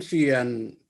NCN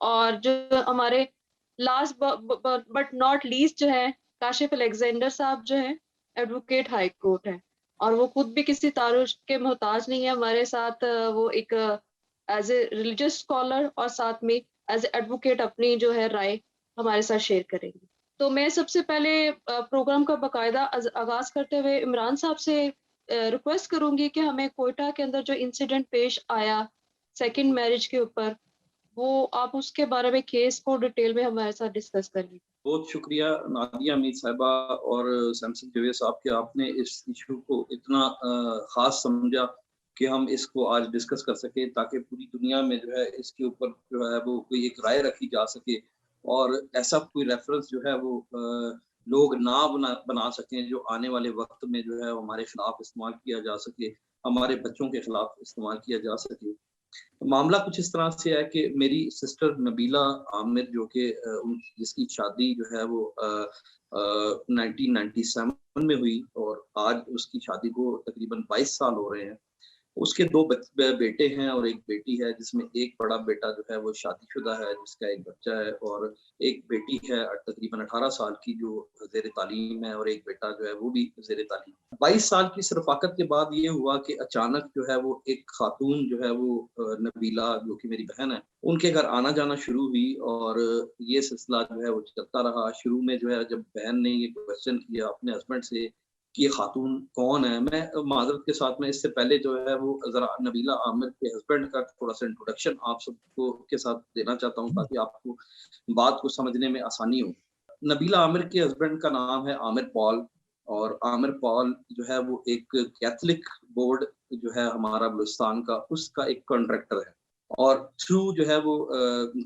اور جو ہمارے لاسٹ بٹ ناٹ لیسٹ جو ہے کاشف الیگزینڈر صاحب جو ہیں ایڈوکیٹ ہائی کورٹ ہیں، اور وہ خود بھی کسی تعارف کے محتاج نہیں ہے، ہمارے ساتھ وہ ایک ایز اے ریلیجیس اسکالر اور ساتھ میں ایز اے ایڈوکیٹ اپنی جو ہے رائے ہمارے ساتھ شیئر کریں گے۔ تو میں سب سے پہلے پروگرام کا باقاعدہ آغاز کرتے ہوئے عمران صاحب سے ریکویسٹ کروں گی کہ ہمیں کوئٹہ کے اندر جو انسیڈنٹ پیش آیا سیکنڈ میرج کے اوپر، وہ آپ اس کے بارے میں کیس کو ڈیٹیل میں ہمارے ساتھ ڈسکس کر لیجیے۔ بہت شکریہ نادیہ امید صاحبہ اور سیمسن جاوید صاحب کہ آپ نے اس ایشو کو اتنا خاص سمجھا کہ ہم اس کو آج ڈسکس کر سکیں، تاکہ پوری دنیا میں جو ہے اس کے اوپر جو ہے وہ کوئی ایک رائے رکھی جا سکے اور ایسا کوئی ریفرنس جو ہے وہ لوگ نہ بنا سکیں جو آنے والے وقت میں جو ہے ہمارے خلاف استعمال کیا جا سکے، ہمارے بچوں کے خلاف استعمال کیا جا سکے۔ معاملہ کچھ اس طرح سے ہے کہ میری سسٹر نبیلہ عامر جو کہ جس کی شادی جو ہے وہ 1997 میں ہوئی اور آج اس کی شادی کو تقریباً 22 سال ہو رہے ہیں۔ اس کے 2 بیٹے ہیں اور ایک بیٹی ہے، جس میں ایک بڑا بیٹا جو ہے وہ شادی شدہ ہے جس کا ایک بچہ ہے، اور ایک بیٹی ہے تقریباً 18 سال کی جو زیر تعلیم ہے، اور ایک بیٹا جو ہے وہ بھی زیر تعلیم۔ 22 سال کی رفاقت کے بعد یہ ہوا کہ اچانک جو ہے وہ ایک خاتون جو ہے وہ نبیلہ جو کہ میری بہن ہے، ان کے گھر آنا جانا شروع ہوئی اور یہ سلسلہ جو ہے وہ چلتا رہا۔ شروع میں جو ہے جب بہن نے یہ کویسچن کیا اپنے ہسبینڈ سے کہ یہ خاتون کون ہے، میں معذرت کے ساتھ میں اس سے پہلے جو ہے وہ ذرا نبیلہ عامر کے ہسبینڈ کا تھوڑا سا انٹروڈکشن آپ سب کو کے ساتھ دینا چاہتا ہوں تاکہ آپ کو بات کو سمجھنے میں آسانی ہو۔ نبیلہ عامر کے ہسبینڈ کا نام ہے عامر پال، اور عامر پال جو ہے وہ ایک کیتھولک بورڈ جو ہے ہمارا بلوچستان کا، اس کا ایک کانٹریکٹر ہے، اور تھرو جو ہے وہ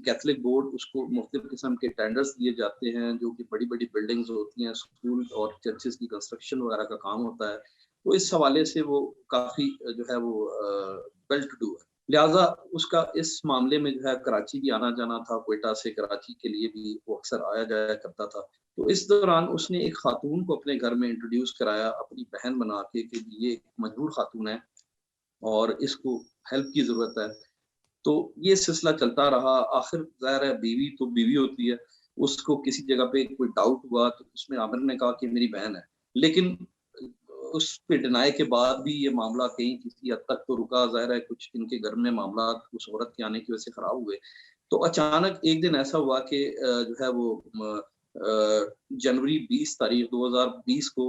کیتھولک بورڈ اس کو مختلف قسم کے ٹینڈرز دیے جاتے ہیں جو کہ بڑی بڑی بلڈنگز ہوتی ہیں، اسکول اور چرچز کی کنسٹرکشن وغیرہ کا کام ہوتا ہے، تو اس حوالے سے وہ کافی جو ہے وہ ویل ٹو ڈو ہے، لہٰذا اس کا اس معاملے میں جو ہے کراچی بھی آنا جانا تھا، کوئٹہ سے کراچی کے لیے بھی وہ اکثر آیا جایا کرتا تھا۔ تو اس دوران اس نے ایک خاتون کو اپنے گھر میں انٹروڈیوس کرایا اپنی بہن بنا کے کہ یہ ایک مجبور خاتون ہے اور اس کو ہیلپ کی ضرورت ہے۔ تو یہ سلسلہ چلتا رہا، آخر ظاہر ہے بیوی تو بیوی ہوتی ہے، اس کو کسی جگہ پہ کوئی ڈاؤٹ ہوا تو اس میں عامر نے کہا کہ میری بہن ہے، لیکن اس پہ ڈینائی کے بعد بھی یہ معاملہ کہیں کسی حد تک تو رکا، ظاہر ہے کچھ ان کے گھر میں معاملات اس عورت کے آنے کی وجہ سے خراب ہوئے۔ تو اچانک ایک دن ایسا ہوا کہ جو ہے وہ جنوری 20 تاریخ 2020 کو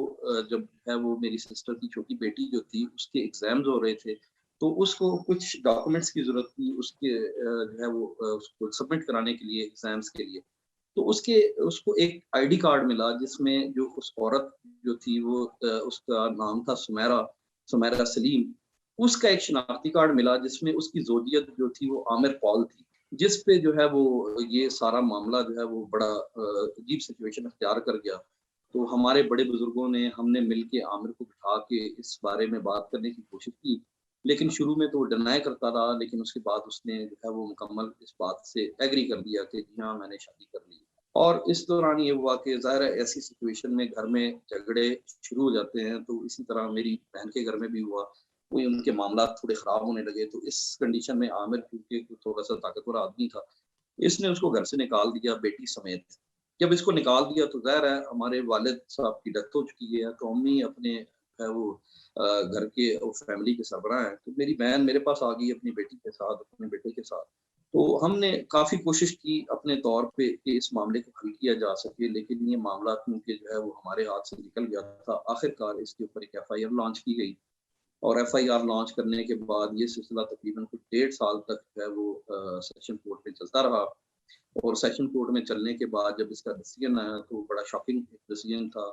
جب ہے وہ میری سسٹر کی چھوٹی بیٹی جو تھی اس کے ایگزامز ہو رہے تھے، تو اس کو کچھ ڈاکومنٹس کی ضرورت تھی اس کے جو ہے وہ اس کو سبمٹ کرانے کے لیے ایگزامس کے لیے، تو اس کو ایک آئی ڈی کارڈ ملا جس میں جو اس عورت جو تھی وہ اس کا نام تھا سمیرہ سلیم، اس کا ایک شناختی کارڈ ملا جس میں اس کی زوجیت جو تھی وہ عامر پال تھی، جس پہ جو ہے وہ یہ سارا معاملہ جو ہے وہ بڑا عجیب سچویشن اختیار کر گیا۔ تو ہمارے بڑے بزرگوں نے ہم نے مل کے عامر کو بٹھا کے اس بارے میں بات کرنے کی کوشش کی، لیکن شروع میں تو وہ ڈینائی کرتا رہا، لیکن اس کے بعد اس نے جو ہے وہ مکمل اس بات سے ایگری کر دیا کہ جی ہاں میں نے شادی کر لی۔ اور اس دوران یہ ہوا کہ ظاہر ہے ایسی سچویشن میں گھر میں جھگڑے شروع ہو جاتے ہیں، تو اسی طرح میری بہن کے گھر میں بھی ہوا، کوئی ان کے معاملات تھوڑے خراب ہونے لگے۔ تو اس کنڈیشن میں عامر کیونکہ تھوڑا سا طاقتور آدمی تھا، اس نے اس کو گھر سے نکال دیا بیٹی سمیت۔ جب اس کو نکال دیا تو ظاہر ہے ہمارے والد صاحب کی ڈیتھ ہو چکی ہے، تو امی اپنے وہ گھر کے فیملی کے سربراہ ہیں، تو میری بہن میرے پاس آ گئی اپنی بیٹی کے ساتھ، اپنے بیٹے کے ساتھ۔ تو ہم نے کافی کوشش کی اپنے طور پہ کہ اس معاملے کو حل کیا جا سکے، لیکن یہ معاملہ کیونکہ جو ہے وہ ہمارے ہاتھ سے نکل گیا تھا، آخر کار اس کے اوپر ایک ایف آئی آر لانچ کی گئی، اور ایف آئی آر لانچ کرنے کے بعد یہ سلسلہ تقریباً کچھ 1.5 سال تک جو ہے وہ سیشن کورٹ میں چلتا رہا، اور سیشن کورٹ میں چلنے کے بعد جب اس کا ڈیسیژن آیا تو بڑا شاکنگ ڈیسیژن تھا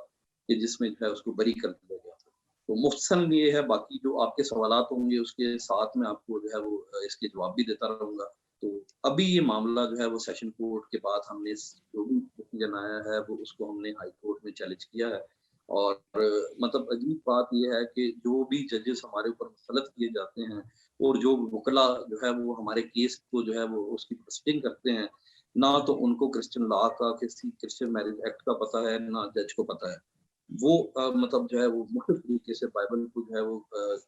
کہ جس میں جو ہے اس کو بری کر دیا گیا تھا۔ تو مختصراً یہ ہے، باقی جو آپ کے سوالات ہوں گے اس کے ساتھ میں آپ کو جو ہے وہ اس کے جواب بھی دیتا رہوں گا۔ تو ابھی یہ معاملہ جو ہے وہ سیشن کورٹ کے بعد ہم نے جو بھی ڈیسیژن آیا ہے وہ اس کو ہم نے ہائی کورٹ میں چیلنج کیا ہے، اور مطلب عجیب بات یہ ہے کہ جو بھی ججز ہمارے اوپر مسلط کیے جاتے ہیں اور جو وکلا جو ہے وہ ہمارے کیس کو جو ہے وہ اس کی پروسیڈنگ کرتے ہیں، نہ تو ان کو کرسچن لا کا کرسچن میرج ایکٹ کا پتہ ہے، نہ جج کو پتہ ہے۔ وہ مطلب جو ہے وہ مختلف طریقے سے بائبل کو جو ہے وہ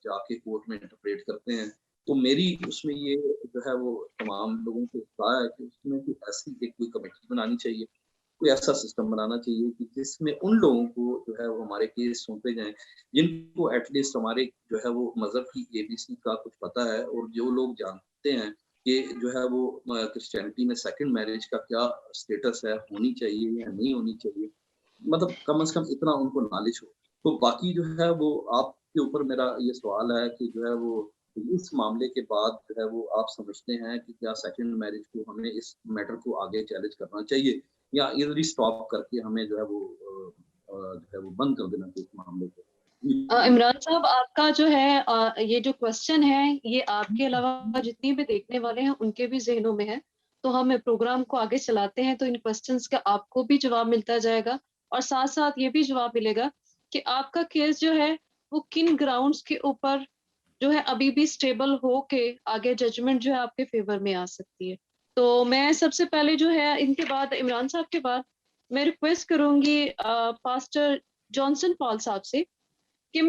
جا کے کورٹ میں انٹرپریٹ کرتے ہیں، تو میری اس میں یہ جو ہے وہ تمام لوگوں کو رائے ہے کہ اس میں کوئی ایسی کوئی کمیٹی بنانی چاہیے، کوئی ایسا سسٹم بنانا چاہیے کہ جس میں ان لوگوں کو جو ہے وہ ہمارے کیس سونپے جائیں جن کو ایٹ لیسٹ ہمارے جو ہے وہ مذہب کی ABC کا کچھ پتہ ہے، اور جو لوگ جانتے ہیں کہ جو ہے وہ کرسچینٹی میں سیکنڈ میرج کا کیا اسٹیٹس ہے، ہونی چاہیے یا نہیں ہونی چاہیے، مطلب کم از کم اتنا ان کو نالج ہو. تو باقی جو ہے وہ آپ کے اوپر میرا یہ سوال ہے کہ جو ہے وہ اس معاملے کے بعد جو ہے وہ آپ سمجھتے ہیں کہ کیا سیکنڈ میرج کو ہمیں اس میٹر کو آگے چیلنج کرنا چاہیے یا ایزلی اسٹاپ کر کے ہمیں جو ہے وہ جو ہے وہ بند کر دینا چاہیے اس معاملے کو. عمران صاحب آپ کا جو ہے یہ جو کوشچن ہے یہ آپ کے علاوہ جتنی بھی دیکھنے والے ہیں ان کے بھی ذہنوں میں ہے، تو ہم پروگرام کو آگے چلاتے ہیں تو ان کوشچنس کا آپ کو بھی جواب ملتا جائے گا، اور ساتھ ساتھ یہ بھی جواب ملے گا کہ آپ کا کیس جو ہے وہ کن گراؤنڈز کے اوپر جو ہے ابھی بھی اسٹیبل ہو کے آگے ججمنٹ جو ہے آپ کے فیور میں آ سکتی ہے. تو میں سب سے پہلے جو ہے ان کے بعد عمران صاحب کے بعد میں ریکویسٹ کروں گی پاسٹر جانسن پال صاحب سے کہ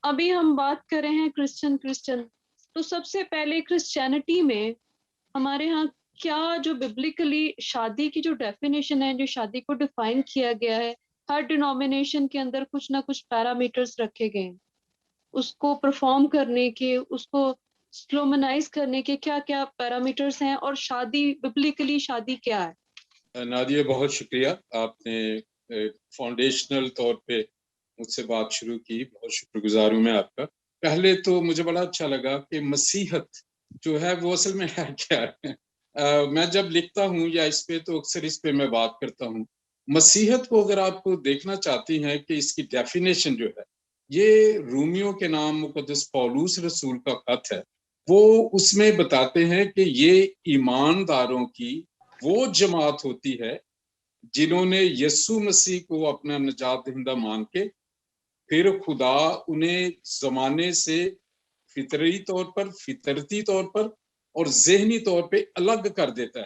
ابھی ہم بات کر رہے ہیں کرسچن، تو سب سے پہلے کرسچینٹی میں ہمارے ہاں کیا جو ببلیکلی شادی کی جو ڈیفینیشن ہے، جو شادی کو ڈیفائن کیا گیا ہے، ہر ڈینومینیشن کے اندر کچھ نہ کچھ پیرامیٹرز رکھے گئے ہیں، اس کو پرفارم کرنے کے، اس کو سلومنائز کرنے کے کیا کیا پیرامیٹرز ہیں، اور شادی ببلیکلی شادی کیا ہے؟ نادیہ بہت شکریہ، آپ نے فاؤنڈیشنل طور پہ مجھ سے بات شروع کی، بہت شکر گزار ہوں میں آپ کا. پہلے تو مجھے بڑا اچھا لگا کہ مسیحت جو ہے وہ اصل میں ہے کیا ہے. میں جب لکھتا ہوں یا اس پہ تو اکثر اس پہ میں بات کرتا ہوں. مسیحت کو اگر آپ کو دیکھنا چاہتی ہیں کہ اس کی ڈیفینیشن جو ہے یہ رومیو کے نام مقدس پولوس رسول کا خط ہے، وہ اس میں بتاتے ہیں کہ یہ ایمانداروں کی وہ جماعت ہوتی ہے جنہوں نے یسوع مسیح کو اپنا نجات دہندہ مان کے پھر خدا انہیں زمانے سے فطرتی طور پر اور ذہنی طور پہ الگ کر دیتا ہے.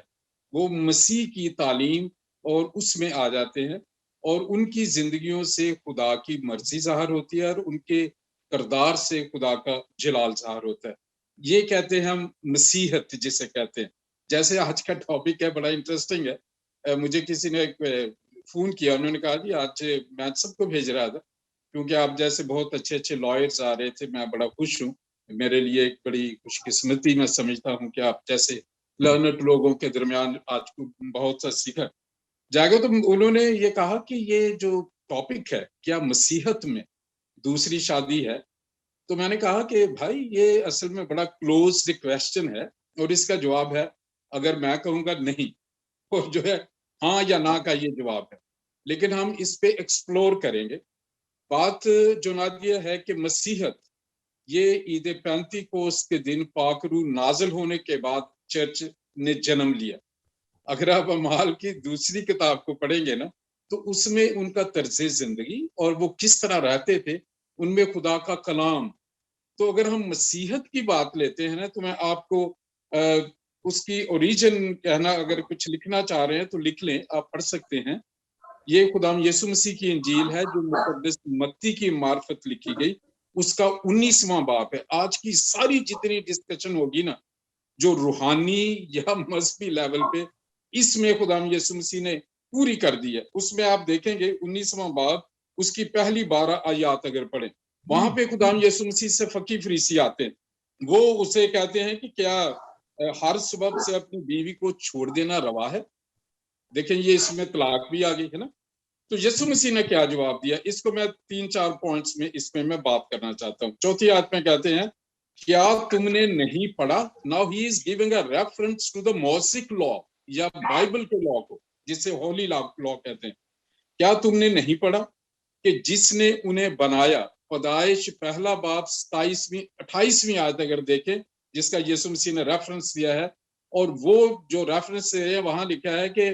وہ مسیح کی تعلیم اور اس میں آ جاتے ہیں اور ان کی زندگیوں سے خدا کی مرضی ظاہر ہوتی ہے اور ان کے کردار سے خدا کا جلال ظاہر ہوتا ہے. یہ کہتے ہیں ہم مسیحت جسے کہتے ہیں. جیسے آج کا ٹاپک ہے بڑا انٹرسٹنگ ہے. مجھے کسی نے فون کیا، انہوں نے کہا جی آج میں سب کو بھیج رہا تھا کیونکہ آپ جیسے بہت اچھے اچھے لائرز آ رہے تھے، میں بڑا خوش ہوں. میرے لیے ایک بڑی خوش قسمتی میں سمجھتا ہوں کہ آپ جیسے لرنڈ لوگوں کے درمیان آج کو بہت سا سیکھا جائے گا. تو انہوں نے یہ کہا کہ یہ جو ٹاپک ہے کیا مسیحت میں دوسری شادی ہے، تو میں نے کہا کہ بھائی یہ اصل میں بڑا کلوزڈ کویسچن ہے اور اس کا جواب ہے اگر میں کہوں گا نہیں، اور جو ہے ہاں یا نہ کا یہ جواب ہے، لیکن ہم اس پہ ایکسپلور کریں گے. بات جو نادیہ ہے کہ مسیحت یہ عید پینتیکوست کے دن پاک روح نازل ہونے کے بعد چرچ نے جنم لیا. اگر آپ اعمال کی دوسری کتاب کو پڑھیں گے نا تو اس میں ان کا طرز زندگی اور وہ کس طرح رہتے تھے، ان میں خدا کا کلام. تو اگر ہم مسیحت کی بات لیتے ہیں نا تو میں آپ کو اس کی اوریجن کہنا، اگر کچھ لکھنا چاہ رہے ہیں تو لکھ لیں، آپ پڑھ سکتے ہیں. یہ خدام یسوع مسیح کی انجیل ہے جو مقدس متی کی معرفت لکھی گئی، اس کا 19واں باب ہے. آج کی ساری جتنی ڈسکشن ہوگی نا جو روحانی یا مذہبی لیول پہ، اس میں خدام یسوع مسیح نے پوری کر دی ہے. اس میں آپ دیکھیں گے 19واں باب اس کی پہلی 12 آیات اگر پڑھیں، وہاں پہ خدام یسوع مسیح سے فقی فریسی آتے ہیں. وہ اسے کہتے ہیں کہ کیا ہر سبب سے اپنی بیوی کو چھوڑ دینا روا ہے؟ دیکھیں یہ اس میں طلاق بھی آ گئی ہے نا. تو یسوع مسیح نے کیا جواب دیا، اس کو میں 3-4 پوائنٹس میں اس میں بات کرنا چاہتا ہوں. چوتھی آیت میں کہتے ہیں کیا تم نے نہیں پڑھا. Now he is giving a reference to the Mosaic law یا بائبل کے لا کو جسے ہولی لا کہتے ہیں. کیا تم نے نہیں پڑھا کہ جس نے انہیں بنایا، پیدائش پہلا باب 28ویں آیت اگر دیکھیں جس کا یسوع مسیح نے ریفرنس دیا ہے، اور وہ جو ریفرنس ہے وہاں لکھا ہے کہ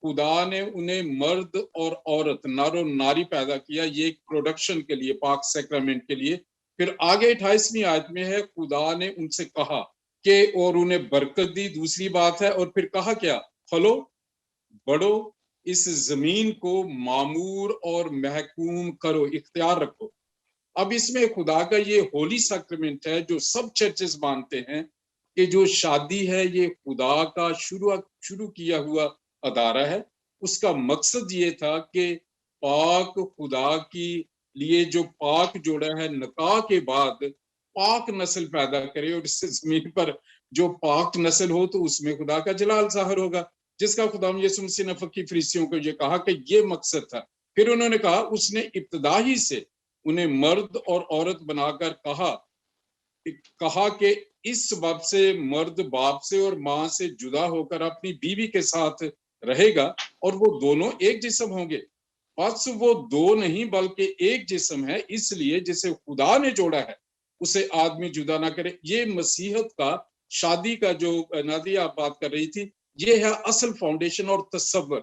خدا نے انہیں مرد اور عورت، نر و ناری پیدا کیا، یہ ایک پروڈکشن کے لیے، پاک سیکرامنٹ کے لیے. پھر آگے 28ویں آیت میں ہے خدا نے ان سے کہا کہ اور انہیں برکت دی. دوسری بات ہے اور پھر کہا کیا، پھلو بڑھو، اس زمین کو معمور اور محکوم کرو، اختیار رکھو. اب اس میں خدا کا یہ ہولی سیکرمنٹ ہے جو سب چرچز مانتے ہیں کہ جو شادی ہے یہ خدا کا شروع کیا ہوا ادارہ ہے. اس کا مقصد یہ تھا کہ پاک خدا کی لیے جو پاک جوڑا ہے نکاح کے بعد پاک نسل پیدا کرے, اور اس زمین پر جو پاک نسل ہو تو اس میں خدا کا جلال ظاہر ہوگا, جس کا خدا یسوع مسیح نے فقی فریسیوں کو یہ کہا کہ یہ مقصد تھا. پھر انہوں نے کہا اس نے ابتدا ہی سے انہیں مرد اور عورت بنا کر کہا کہ اس سبب سے مرد باپ سے اور ماں سے جدا ہو کر اپنی بیوی کے ساتھ رہے گا اور وہ دونوں ایک جسم ہوں گے. بس وہ دو نہیں بلکہ ایک جسم ہے, اس لیے جسے خدا نے جوڑا ہے اسے آدمی جدا نہ کرے. یہ مسیحت کا شادی کا جو نادیہ آپ بات کر رہی تھی, یہ ہے اصل فاؤنڈیشن اور تصور.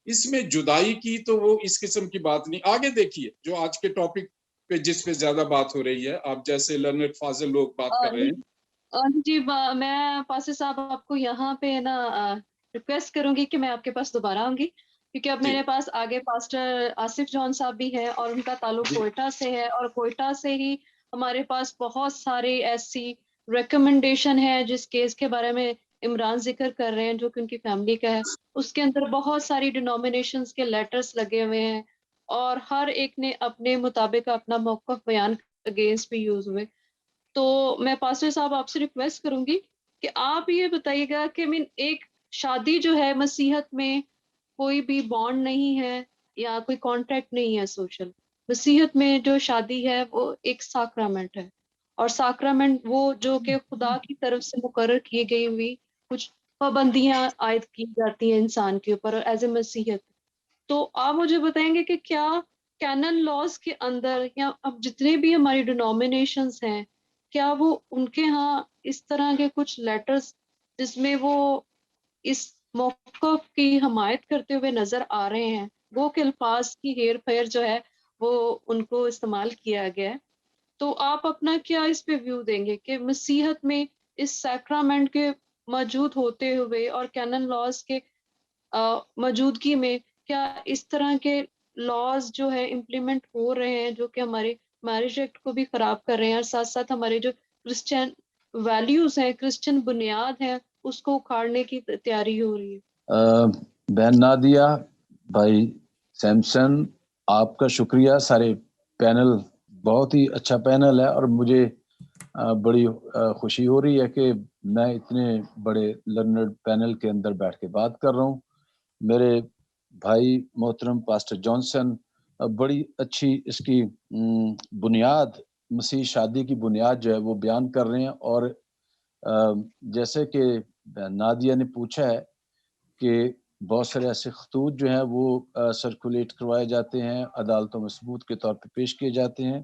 اس میں جدائی کی تو وہ اس قسم کی بات نہیں. آگے دیکھیے جو آج کے ٹاپک پہ جس پہ زیادہ بات ہو رہی ہے, آپ جیسے لرنڈ فاضل لوگ بات کر رہے ہیں. جی میں پاسر صاحب آپ کو یہاں پہ نا ریکویسٹ کروں گی کہ میں آپ کے پاس دوبارہ آؤں گی, کیونکہ اب میرے پاس آگے پاسٹر آصف جان صاحب بھی ہیں اور ان کا تعلق کوئٹہ سے ہے, اور کوئٹہ سے ہی ہمارے پاس بہت ساری ایسی ریکمنڈیشن ہے جس کیس کے بارے میں عمران ذکر کر رہے ہیں جو کہ ان کی فیملی کا ہے. اس کے اندر بہت ساری ڈینومینیشنز کے لیٹرز لگے ہوئے ہیں اور ہر ایک نے اپنے مطابق اپنا موقف بیان اگینسٹ بھی یوز ہوئے. تو میں پاسٹر صاحب آپ سے ریکویسٹ کروں گی کہ آپ یہ بتائیے گا کہ ایک شادی جو ہے مسیحت میں کوئی بھی بانڈ نہیں ہے یا کوئی کانٹریکٹ نہیں ہے سوشل. مسیحت میں جو شادی ہے وہ ایک ساکرامنٹ ہے, اور ساکرامنٹ وہ جو کہ خدا کی طرف سے مقرر کی گئی ہوئی کچھ پابندیاں عائد کی جاتی ہیں انسان کے اوپر ایز اے مسیحت. تو آپ مجھے بتائیں گے کہ کیا کینن لاز کے اندر یا اب جتنے بھی ہماری ڈینومینیشنز ہیں, کیا وہ ان کے ہاں اس طرح کے کچھ لیٹرز جس میں وہ اس موقف کی حمایت کرتے ہوئے نظر آ رہے ہیں, وہ کہ الفاظ کی ہیر پھیر جو ہے وہ ان کو استعمال کیا گیا ہے. تو آپ اپنا کیا اس پہ ویو دیں گے کہ مسیحت میں اس سیکرامنٹ کے موجود ہوتے ہوئے اور کینن لاز کے موجودگی میں کیا اس طرح کے لاز جو ہے امپلیمنٹ ہو رہے ہیں جو کہ ہمارے میرج ایکٹ کو بھی خراب کر رہے ہیں, اور ساتھ ساتھ ہمارے جو کرسچن ویلیوز ہیں, کرسچن بنیاد ہے, اس کو اکھاڑنے کی تیاری ہو رہی ہے. بہن نادیہ, بھائی سیمسن, آپ کا شکریہ. سارے پینل بہت ہی اچھا پینل ہے اور مجھے بڑی خوشی ہو رہی ہے کہ میں اتنے بڑے لرنڈ پینل کے اندر بیٹھ کے بات کر رہا ہوں. میرے بھائی محترم پاسٹر جانسن بڑی اچھی اس کی بنیاد, مسیح شادی کی بنیاد جو ہے وہ بیان کر رہے ہیں. اور جیسے کہ نادیہ نے پوچھا ہے کہ بہت سارے ایسے خطوط جو ہیں وہ سرکولیٹ کروائے جاتے ہیں, عدالتوں میں ثبوت کے طور پہ پیش کیے جاتے ہیں.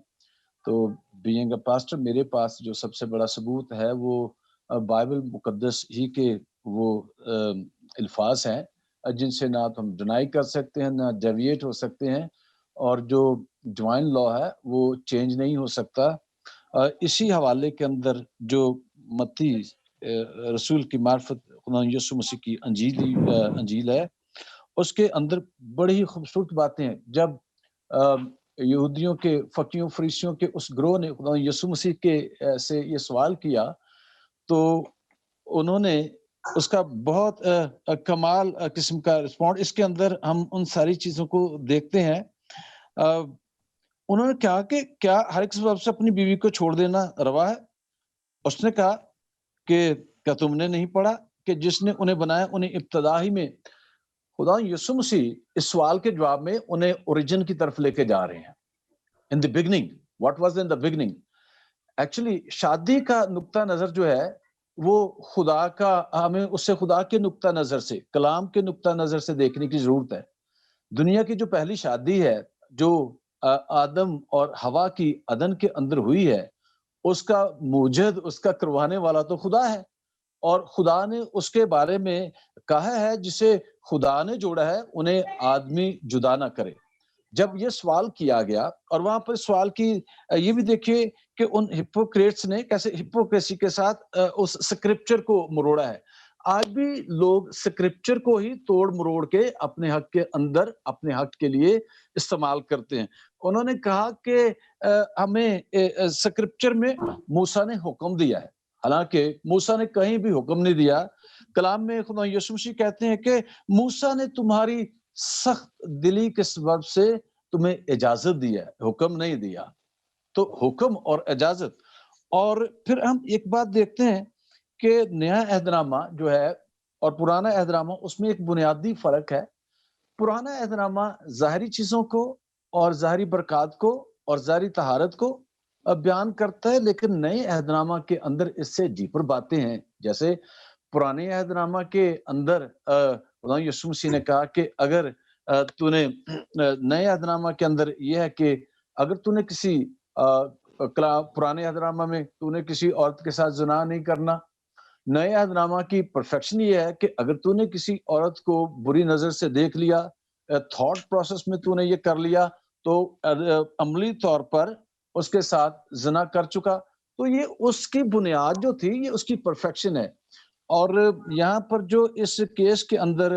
تو بینگ اے پاسٹر میرے پاس جو سب سے بڑا ثبوت ہے وہ بائبل مقدس ہی کے وہ الفاظ ہیں جن سے نہ تو ہم ڈینائی کر سکتے ہیں نہ ڈیویٹ ہو سکتے ہیں, اور جو جوائن لا ہے وہ چینج نہیں ہو سکتا. اسی حوالے کے اندر جو متی رسول کی معرفت خدا یسوع مسیح کی انجیل ہے, اس کے اندر بڑی ہی خوبصورت باتیں ہیں. جب یہودیوں کے فقیوں فریسیوں کے اس گروہ نے خدا یسوع مسیح کے سے یہ سوال کیا تو انہوں نے اس کا بہت کمال قسم کا رسپونڈ, اس کے اندر ہم ان ساری چیزوں کو دیکھتے ہیں. انہوں نے کہا کہ کیا ہر ایک سبب سے اپنی بیوی کو چھوڑ دینا روا ہے؟ اس نے کہا کہ کیا تم نے نہیں پڑھا کہ جس نے انہیں بنایا انہیں ابتدا ہی میں, خدا یسوع مسیح اس سوال کے جواب میں انہیں اوریجن کی طرف لے کے جا رہے ہیں. In the beginning, what was in the beginning. Actually شادی کا نقطہ نظر جو ہے وہ خدا کا, ہمیں اسے خدا کے نقطہ نظر سے, کلام کے نقطہ نظر سے دیکھنے کی ضرورت ہے. دنیا کی جو پہلی شادی ہے جو آدم اور حوا کی عدن کے اندر ہوئی ہے, اس کا موجد, اس کا کروانے والا تو خدا ہے, اور خدا نے اس کے بارے میں کہا ہے جسے خدا نے جوڑا ہے انہیں آدمی جدا نہ کرے. جب یہ سوال کیا گیا, اور وہاں پر سوال کی یہ بھی دیکھیے کہ ان ہپوکریٹس نے کیسے ہپوکریسی کے ساتھ اس سکرپچر کو مروڑا ہے. آج بھی لوگ اسکرپچر کو ہی توڑ مروڑ کے اپنے حق کے اندر اپنے حق کے لیے استعمال کرتے ہیں. انہوں نے کہا کہ ہمیں اسکرپچر میں موسیٰ نے حکم دیا ہے، حالانکہ موسیٰ نے کہیں بھی حکم نہیں دیا. کلام میں خدا یسوع مسیح کہتے ہیں کہ موسیٰ نے تمہاری سخت دلی کے سبب سے تمہیں اجازت دیا ہے، حکم نہیں دیا. تو حکم اور اجازت. اور پھر ہم ایک بات دیکھتے ہیں کہ نیا عہد نامہ جو ہے اور پرانا عہد نامہ، اس میں ایک بنیادی فرق ہے. پرانا عہد نامہ ظاہری چیزوں کو اور ظاہری برکات کو اور ظاہری طہارت کو بیان کرتا ہے، لیکن نئے عہد نامہ کے اندر اس سے ڈیپر باتیں ہیں. جیسے پرانے عہد نامہ کے اندر خدا یسوع مسیح نے کہا کہ اگر تو نے نئے عہد نامہ کے اندر یہ ہے کہ اگر تو نے کسی پرانے عہد نامہ میں تو نے کسی عورت کے ساتھ زنا نہیں کرنا. نئے عہد نامہ کی پرفیکشن یہ ہے کہ اگر تو نے کسی عورت کو بری نظر سے دیکھ لیا، تھاٹ پروسیس میں تو نے یہ کر لیا، تو عملی طور پر اس کے ساتھ زنا کر چکا. تو یہ اس کی بنیاد جو تھی، یہ اس کی پرفیکشن ہے. اور یہاں پر جو اس کیس کے اندر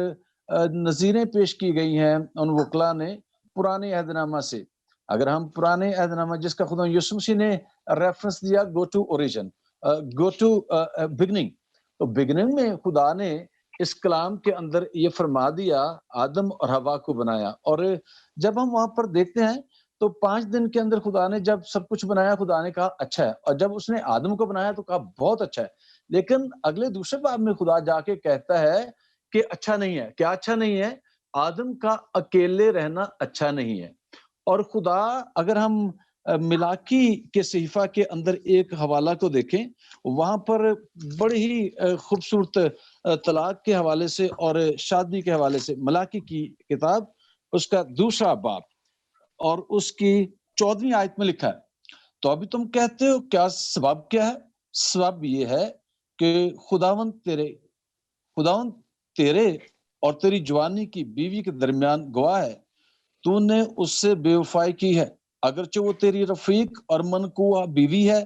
نظیریں پیش کی گئی ہیں ان وکلا نے پرانے عہد نامہ سے، اگر ہم پرانے عہد نامہ جس کا خدا یسوع مسیح نے ریفرنس دیا go to origin, go to beginning, تو بگننگ میں خدا نے اس کلام کے اندر یہ فرما دیا آدم اور حوا کو بنایا. اور جب ہم وہاں پر دیکھتے ہیں تو 5 دن کے اندر خدا نے جب سب کچھ بنایا، خدا نے کہا اچھا ہے. اور جب اس نے آدم کو بنایا تو کہا بہت اچھا ہے. لیکن اگلے دوسرے باب میں خدا جا کے کہتا ہے کہ اچھا نہیں ہے. کیا اچھا نہیں ہے؟ آدم کا اکیلے رہنا اچھا نہیں ہے. اور خدا، اگر ہم ملاکی کے صحیفہ کے اندر ایک حوالہ کو دیکھیں، وہاں پر بڑی ہی خوبصورت طلاق کے حوالے سے اور شادی کے حوالے سے، ملاکی کی کتاب اس کا 2 باب اور اس کی 14ویں آیت میں لکھا ہے، تو ابھی تم کہتے ہو کیا سبب کیا ہے؟ سبب یہ ہے کہ خداوند تیرے اور تیری جوانی کی بیوی کے درمیان گواہ ہے، تو نے اس سے بے وفائی کی ہے، اگرچہ وہ تیری رفیق اور منقوہ بیوی ہے.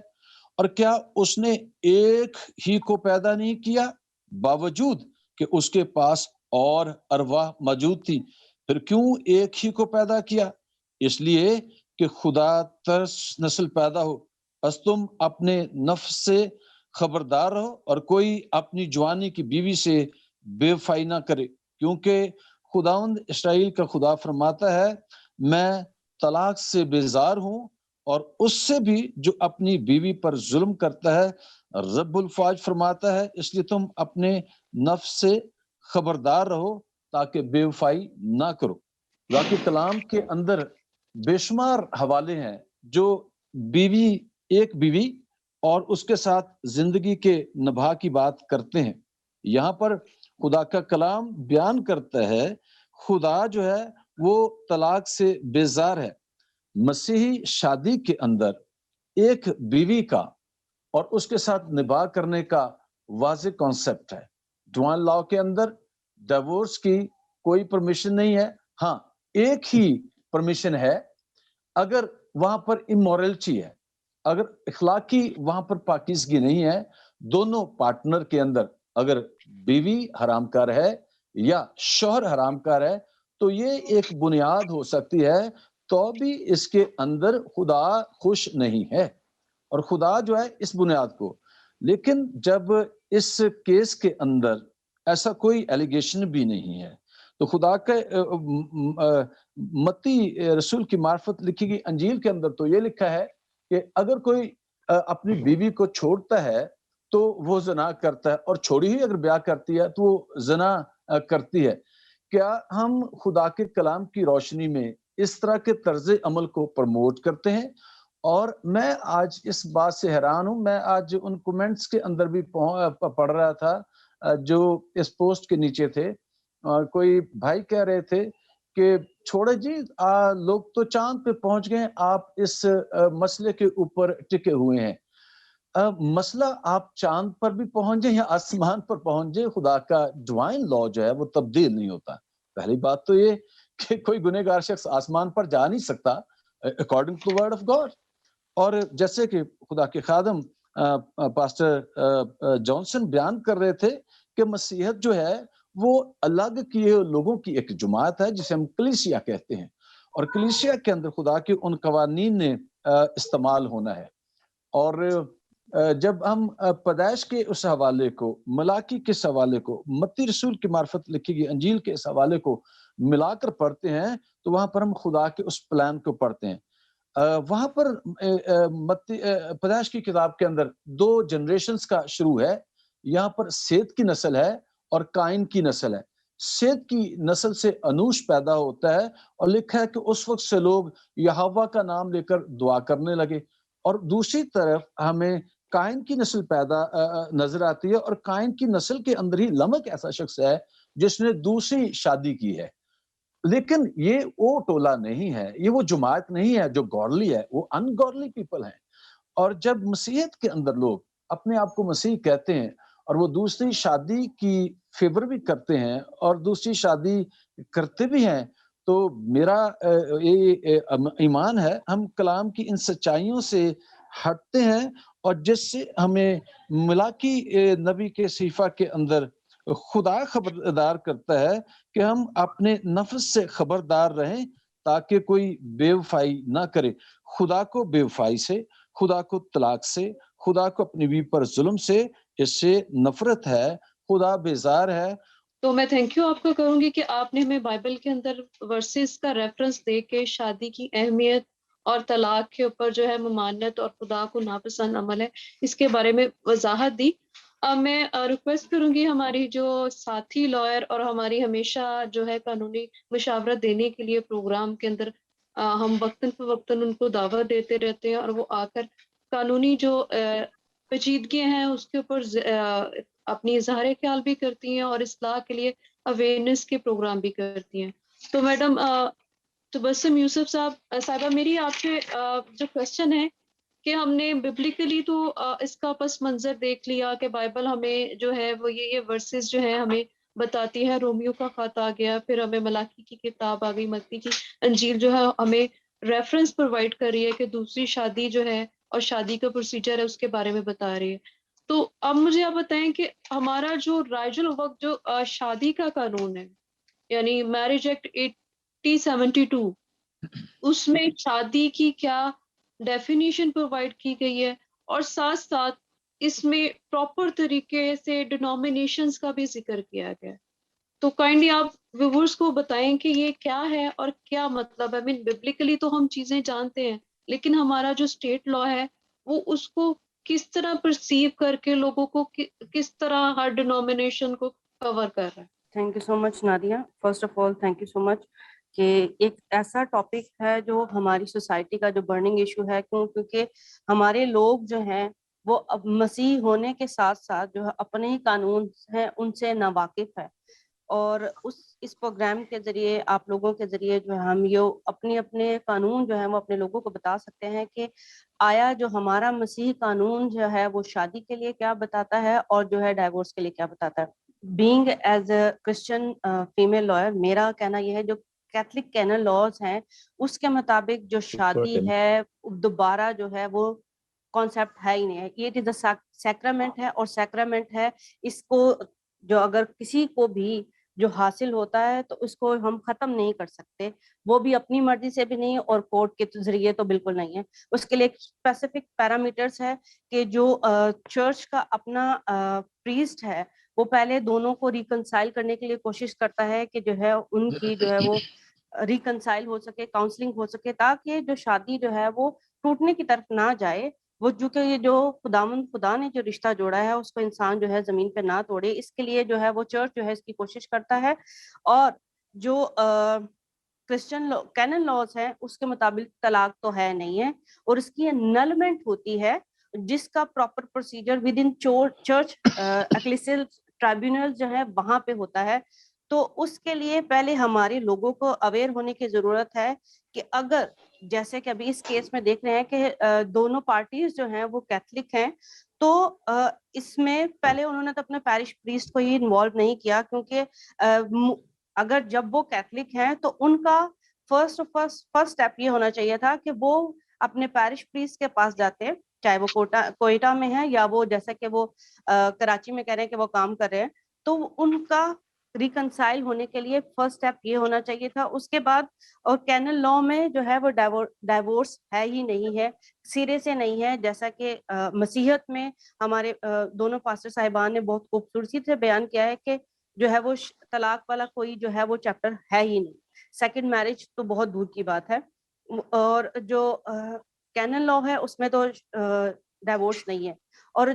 اور کیا اس نے ایک ہی کو پیدا نہیں کیا، باوجود کہ اس کے پاس اور ارواح موجود تھی؟ پھر کیوں ایک ہی کو پیدا کیا؟ اس لیے کہ خدا ترس نسل پیدا ہو. بس تم اپنے نفس سے خبردار رہو اور کوئی اپنی جوانی کی بیوی سے بے وفائی نہ کرے، کیونکہ خداوند اسرائیل کا خدا فرماتا ہے میں طلاق سے بیزار ہوں، اور اس سے بھی جو اپنی بیوی پر ظلم کرتا ہے. رب الفاظ فرماتا ہے اس لیے تم اپنے نفس سے خبردار رہو تاکہ بے وفائی نہ کرو. باقی کلام کے اندر بے شمار حوالے ہیں جو ایک بیوی اور اس کے ساتھ زندگی کے نبھا کی بات کرتے ہیں. یہاں پر خدا کا کلام بیان کرتا ہے خدا جو ہے وہ طلاق سے بیزار ہے. مسیحی شادی کے اندر ایک بیوی کا اور اس کے ساتھ نباہ کرنے کا واضح کانسیپٹ ہے. ڈوائن لاء کے اندر ڈیورس کی کوئی پرمیشن نہیں ہے. ہاں، ایک ہی پرمیشن ہے اگر وہاں پر امورلٹی ہے، اگر اخلاقی وہاں پر پاکیزگی نہیں ہے. دونوں پارٹنر کے اندر اگر بیوی حرام کار ہے یا شوہر حرام کار ہے تو یہ ایک بنیاد ہو سکتی ہے، تو بھی اس کے اندر خدا خوش نہیں ہے، اور خدا جو ہے اس بنیاد کو. لیکن جب اس کیس کے اندر ایسا کوئی ایلیگیشن بھی نہیں ہے تو خدا کا متی رسول کی معرفت لکھی گئی انجیل کے اندر تو یہ لکھا ہے کہ اگر کوئی اپنی بیوی کو چھوڑتا ہے تو وہ زنا کرتا ہے، اور چھوڑی ہی اگر بیاہ کرتی ہے تو وہ زنا کرتی ہے. کیا ہم خدا کے کلام کی روشنی میں اس طرح کے طرز عمل کو پروموٹ کرتے ہیں؟ اور میں آج اس بات سے حیران ہوں. میں آج ان کومنٹس کے اندر بھی پڑھ رہا تھا جو اس پوسٹ کے نیچے تھے. کوئی بھائی کہہ رہے تھے کہ چھوڑے جی لوگ تو چاند پہ پہنچ گئے، آپ اس مسئلے کے اوپر ٹکے ہوئے ہیں. مسئلہ آپ چاند پر بھی پہنچ جائیں یا آسمان پر پہنچ جائیں، خدا کا ڈوائن لا جو ہے وہ تبدیل نہیں ہوتا. پہلی بات تو یہ کہ کوئی گنہگار شخص آسمان پر جا نہیں سکتا according to word of God. اور جیسے کہ خدا کے خادم پاسٹر جانسن بیان کر رہے تھے کہ مسیحیت جو ہے وہ الگ کیے لوگوں کی ایک جماعت ہے جسے ہم کلیسیا کہتے ہیں، اور کلیسیا کے اندر خدا کے ان قوانین نے استعمال ہونا ہے. اور جب ہم پیدائش کے اس حوالے کو، ملاکی کے اس حوالے کو، متی رسول کی معرفت لکھی گئی انجیل کے اس حوالے کو ملا کر پڑھتے ہیں تو وہاں پر ہم خدا کے اس پلان کو پڑھتے ہیں. وہاں پر پیدائش کی کتاب کے اندر 2 جنریشنز کا شروع ہے. یہاں پر سیت کی نسل ہے اور قائن کی نسل ہے. سیت کی نسل سے انوش پیدا ہوتا ہے اور لکھا ہے کہ اس وقت سے لوگ یہوہ کا نام لے کر دعا کرنے لگے. اور دوسری طرف ہمیں قائن کی نسل پیدا نظر آتی ہے، اور قائن کی نسل کے اندر ہی لمک ایسا شخص ہے جس نے دوسری شادی کی ہے. لیکن یہ وہ ٹولہ نہیں ہے، یہ وہ جماعت نہیں ہے جو گورلی ہے، وہ ان گورلی پیپل ہیں. اور جب مسیحیت کے اندر لوگ اپنے آپ کو مسیح کہتے ہیں اور وہ دوسری شادی کی فیور بھی کرتے ہیں اور دوسری شادی کرتے بھی ہیں، تو میرا ایمان ہے ہم کلام کی ان سچائیوں سے ہٹتے ہیں، اور جس سے ہمیں ملاکی نبی کے صحیفہ کے اندر خدا خبردار کرتا ہے کہ ہم اپنے نفس سے خبردار رہیں تاکہ کوئی بے وفائی نہ کرے. خدا کو بے وفائی سے، خدا کو طلاق سے، خدا کو اپنی بیوی پر ظلم سے، اس سے نفرت ہے. خدا بیزار ہے. تو میں تھینک یو آپ کو کروں گی کہ آپ نے ہمیں بائبل کے اندر ورسز کا ریفرنس دے کے شادی کی اہمیت اور طلاق کے اوپر جو ہے ممانعت اور خدا کو ناپسند عمل ہے اس کے بارے میں وضاحت دی. میں ریکویسٹ کروں گی ہماری جو ساتھی لائر اور ہماری ہمیشہ جو ہے قانونی مشاورت دینے کے لیے پروگرام کے اندر ہم وقتاً فوقتاً ان کو دعوت دیتے رہتے ہیں اور وہ آ کر قانونی جو پیچیدگیاں ہیں اس کے اوپر اپنی اظہار خیال بھی کرتی ہیں اور اصلاح کے لیے اویئرنیس کے پروگرام بھی کرتی ہیں. تو میڈم تبسم یوسف صاحبہ میری آپ سے جو کوشچن ہے کہ ہم نے ببلیکلی تو اس کا پس منظر دیکھ لیا کہ بائبل ہمیں جو ہے وہ یہ ورسز جو ہے ہمیں بتاتی ہے. رومیو کا خط آ گیا، پھر ہمیں ملاکی کی کتاب آ گئی، متی کی انجیل جو ہے ہمیں ریفرنس پرووائڈ کر رہی ہے کہ دوسری شادی جو ہے اور شادی کا پروسیجر ہے اس کے بارے میں بتا رہی ہے. تو اب مجھے آپ بتائیں کہ ہمارا جو رائج الوقت جو شادی کا قانون ہے یعنی میرج ایکٹ 1872 اس میں شادی کی کیا ڈیفینیشن پرووائڈ کی گئی ہے، اور ساتھ ساتھ اس میں پراپر طریقے سے ڈینومینیشنز کا بھی ذکر کیا گیا ہے. تو کائنڈلی آپ ویورز کو بتائیں کہ یہ کیا ہے اور کیا مطلب ہے. ببلیکلی تو ہم چیزیں جانتے ہیں لیکن ہمارا جو اسٹیٹ لا ہے وہ اس کو کس طرح پرسیو کر کے لوگوں کو کس طرح ہر ڈینومینیشن کو کور کر رہا ہے. Thank you so much Nadia. First of all thank you so much کہ ایک ایسا ٹاپک ہے جو ہماری سوسائٹی کا جو برننگ ایشو ہے، کیونکہ ہمارے لوگ جو ہیں وہ اب مسیح ہونے کے ساتھ ساتھ جو ہے اپنے ہی قانون ہیں ان سے ناواقف ہے. اور اس پروگرام کے ذریعے آپ لوگوں کے ذریعے جو ہے ہم یہ اپنے قانون جو ہے وہ اپنے لوگوں کو بتا سکتے ہیں کہ آیا جو ہمارا مسیحی قانون جو ہے وہ شادی کے لیے کیا بتاتا ہے اور جو ہے ڈائیورس کے لیے کیا بتاتا ہے. Being as a Christian female lawyer میرا کہنا یہ ہے جو کیتھولک کینن لاز ہیں اس کے مطابق جو شادی ہے دوبارہ جو ہے وہ کانسیپٹ ہے ہی نہیں ہے. یہ سیکرامنٹ ہے اور سیکرامنٹ ہے اس کو جو اگر کسی کو بھی جو حاصل ہوتا ہے تو اس کو ہم ختم نہیں کر سکتے، وہ بھی اپنی مرضی سے بھی نہیں اور کورٹ کے ذریعے تو بالکل نہیں ہے. اس کے لیے ایک اسپیسیفک پیرامیٹرز ہے کہ جو چرچ کا اپنا پریسٹ ہے وہ پہلے دونوں کو ریکنسائل کرنے کے لیے کوشش کرتا ہے کہ جو ہے ان کی جو ہے وہ ریکنسائل ہو سکے، کاؤنسلنگ ہو سکے، تاکہ جو شادی جو ہے وہ ٹوٹنے کی طرف نہ جائے. وہ جو کہ یہ جو خدا نے جو رشتہ جوڑا ہے اس کو انسان جو ہے زمین پہ نہ توڑے، اس کے لیے جو ہے وہ چرچ جو ہے اس کی کوشش کرتا ہے. اور جو کرسچن کینن لاز ہے اس کے مطابق طلاق تو ہے نہیں ہے اور اس کی نلمنٹ ہوتی ہے جس کا proper procedure within church ecclesial tribunal جو ہے وہاں پہ ہوتا ہے. تو اس کے لیے پہلے ہمارے لوگوں کو اویئر ہونے کی ضرورت ہے کہ اگر جیسے کہ ابھی اس کیس میں دیکھ رہے ہیں کہ دونوں پارٹیز جو ہیں وہ کیتھولک ہیں، تو اس میں پہلے انہوں نے تو اپنے پیرش پریسٹ کو ہی انوالو نہیں کیا، کیونکہ اگر جب وہ کیتھولک ہیں تو ان کا فرسٹ اسٹیپ یہ ہونا چاہیے تھا کہ وہ اپنے پیرش پریسٹ کے پاس جاتے، چاہے وہ کوئٹہ میں ہے یا وہ جیسا کہ وہ کراچی میں کہہ رہے ہیں کہ وہ کام کر رہے ہیں، تو ان کا ریکنسائل ہونے کے لیے فرسٹ اسٹیپ یہ ہونا چاہیے تھا. اس کے بعد اور کینل لا میں جو ہے وہ ڈائیورس ہے ہی نہیں ہے, سرے سے نہیں ہے, جیسا کہ مسیحیت میں ہمارے دونوں پاسٹر صاحبان نے بہت خوبصورتی سے بیان کیا ہے کہ جو ہے وہ طلاق والا کوئی جو ہے وہ چیپٹر ہے ہی نہیں. سیکنڈ میرج تو بہت دور کی بات ہے. اور جو کینن لا ہے اس میں تو ڈائیورس نہیں ہے. اور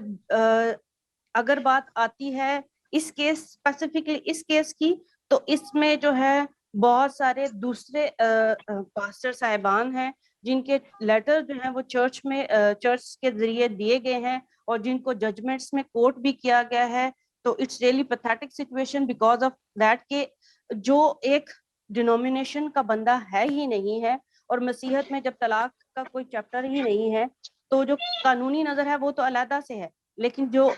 اگر بات آتی ہے اس کیس اسپیسیفکلی اس کیس کی, تو اس میں جو ہے بہت سارے دوسرے پاسٹر صاحبان ہیں جن کے لیٹر جو ہیں وہ چرچ کے ذریعے دیے گئے ہیں اور جن کو ججمنٹس میں کوٹ بھی کیا گیا ہے. تو it's really pathetic situation because of that کہ جو ایک ڈینومینیشن کا بندہ ہے ہی نہیں ہے, اور مسیحیت میں جب طلاق کا کوئی چیپٹر ہی نہیں ہے تو جو قانونی نظر ہے وہ تو علیحدہ سے ہے, لیکن جو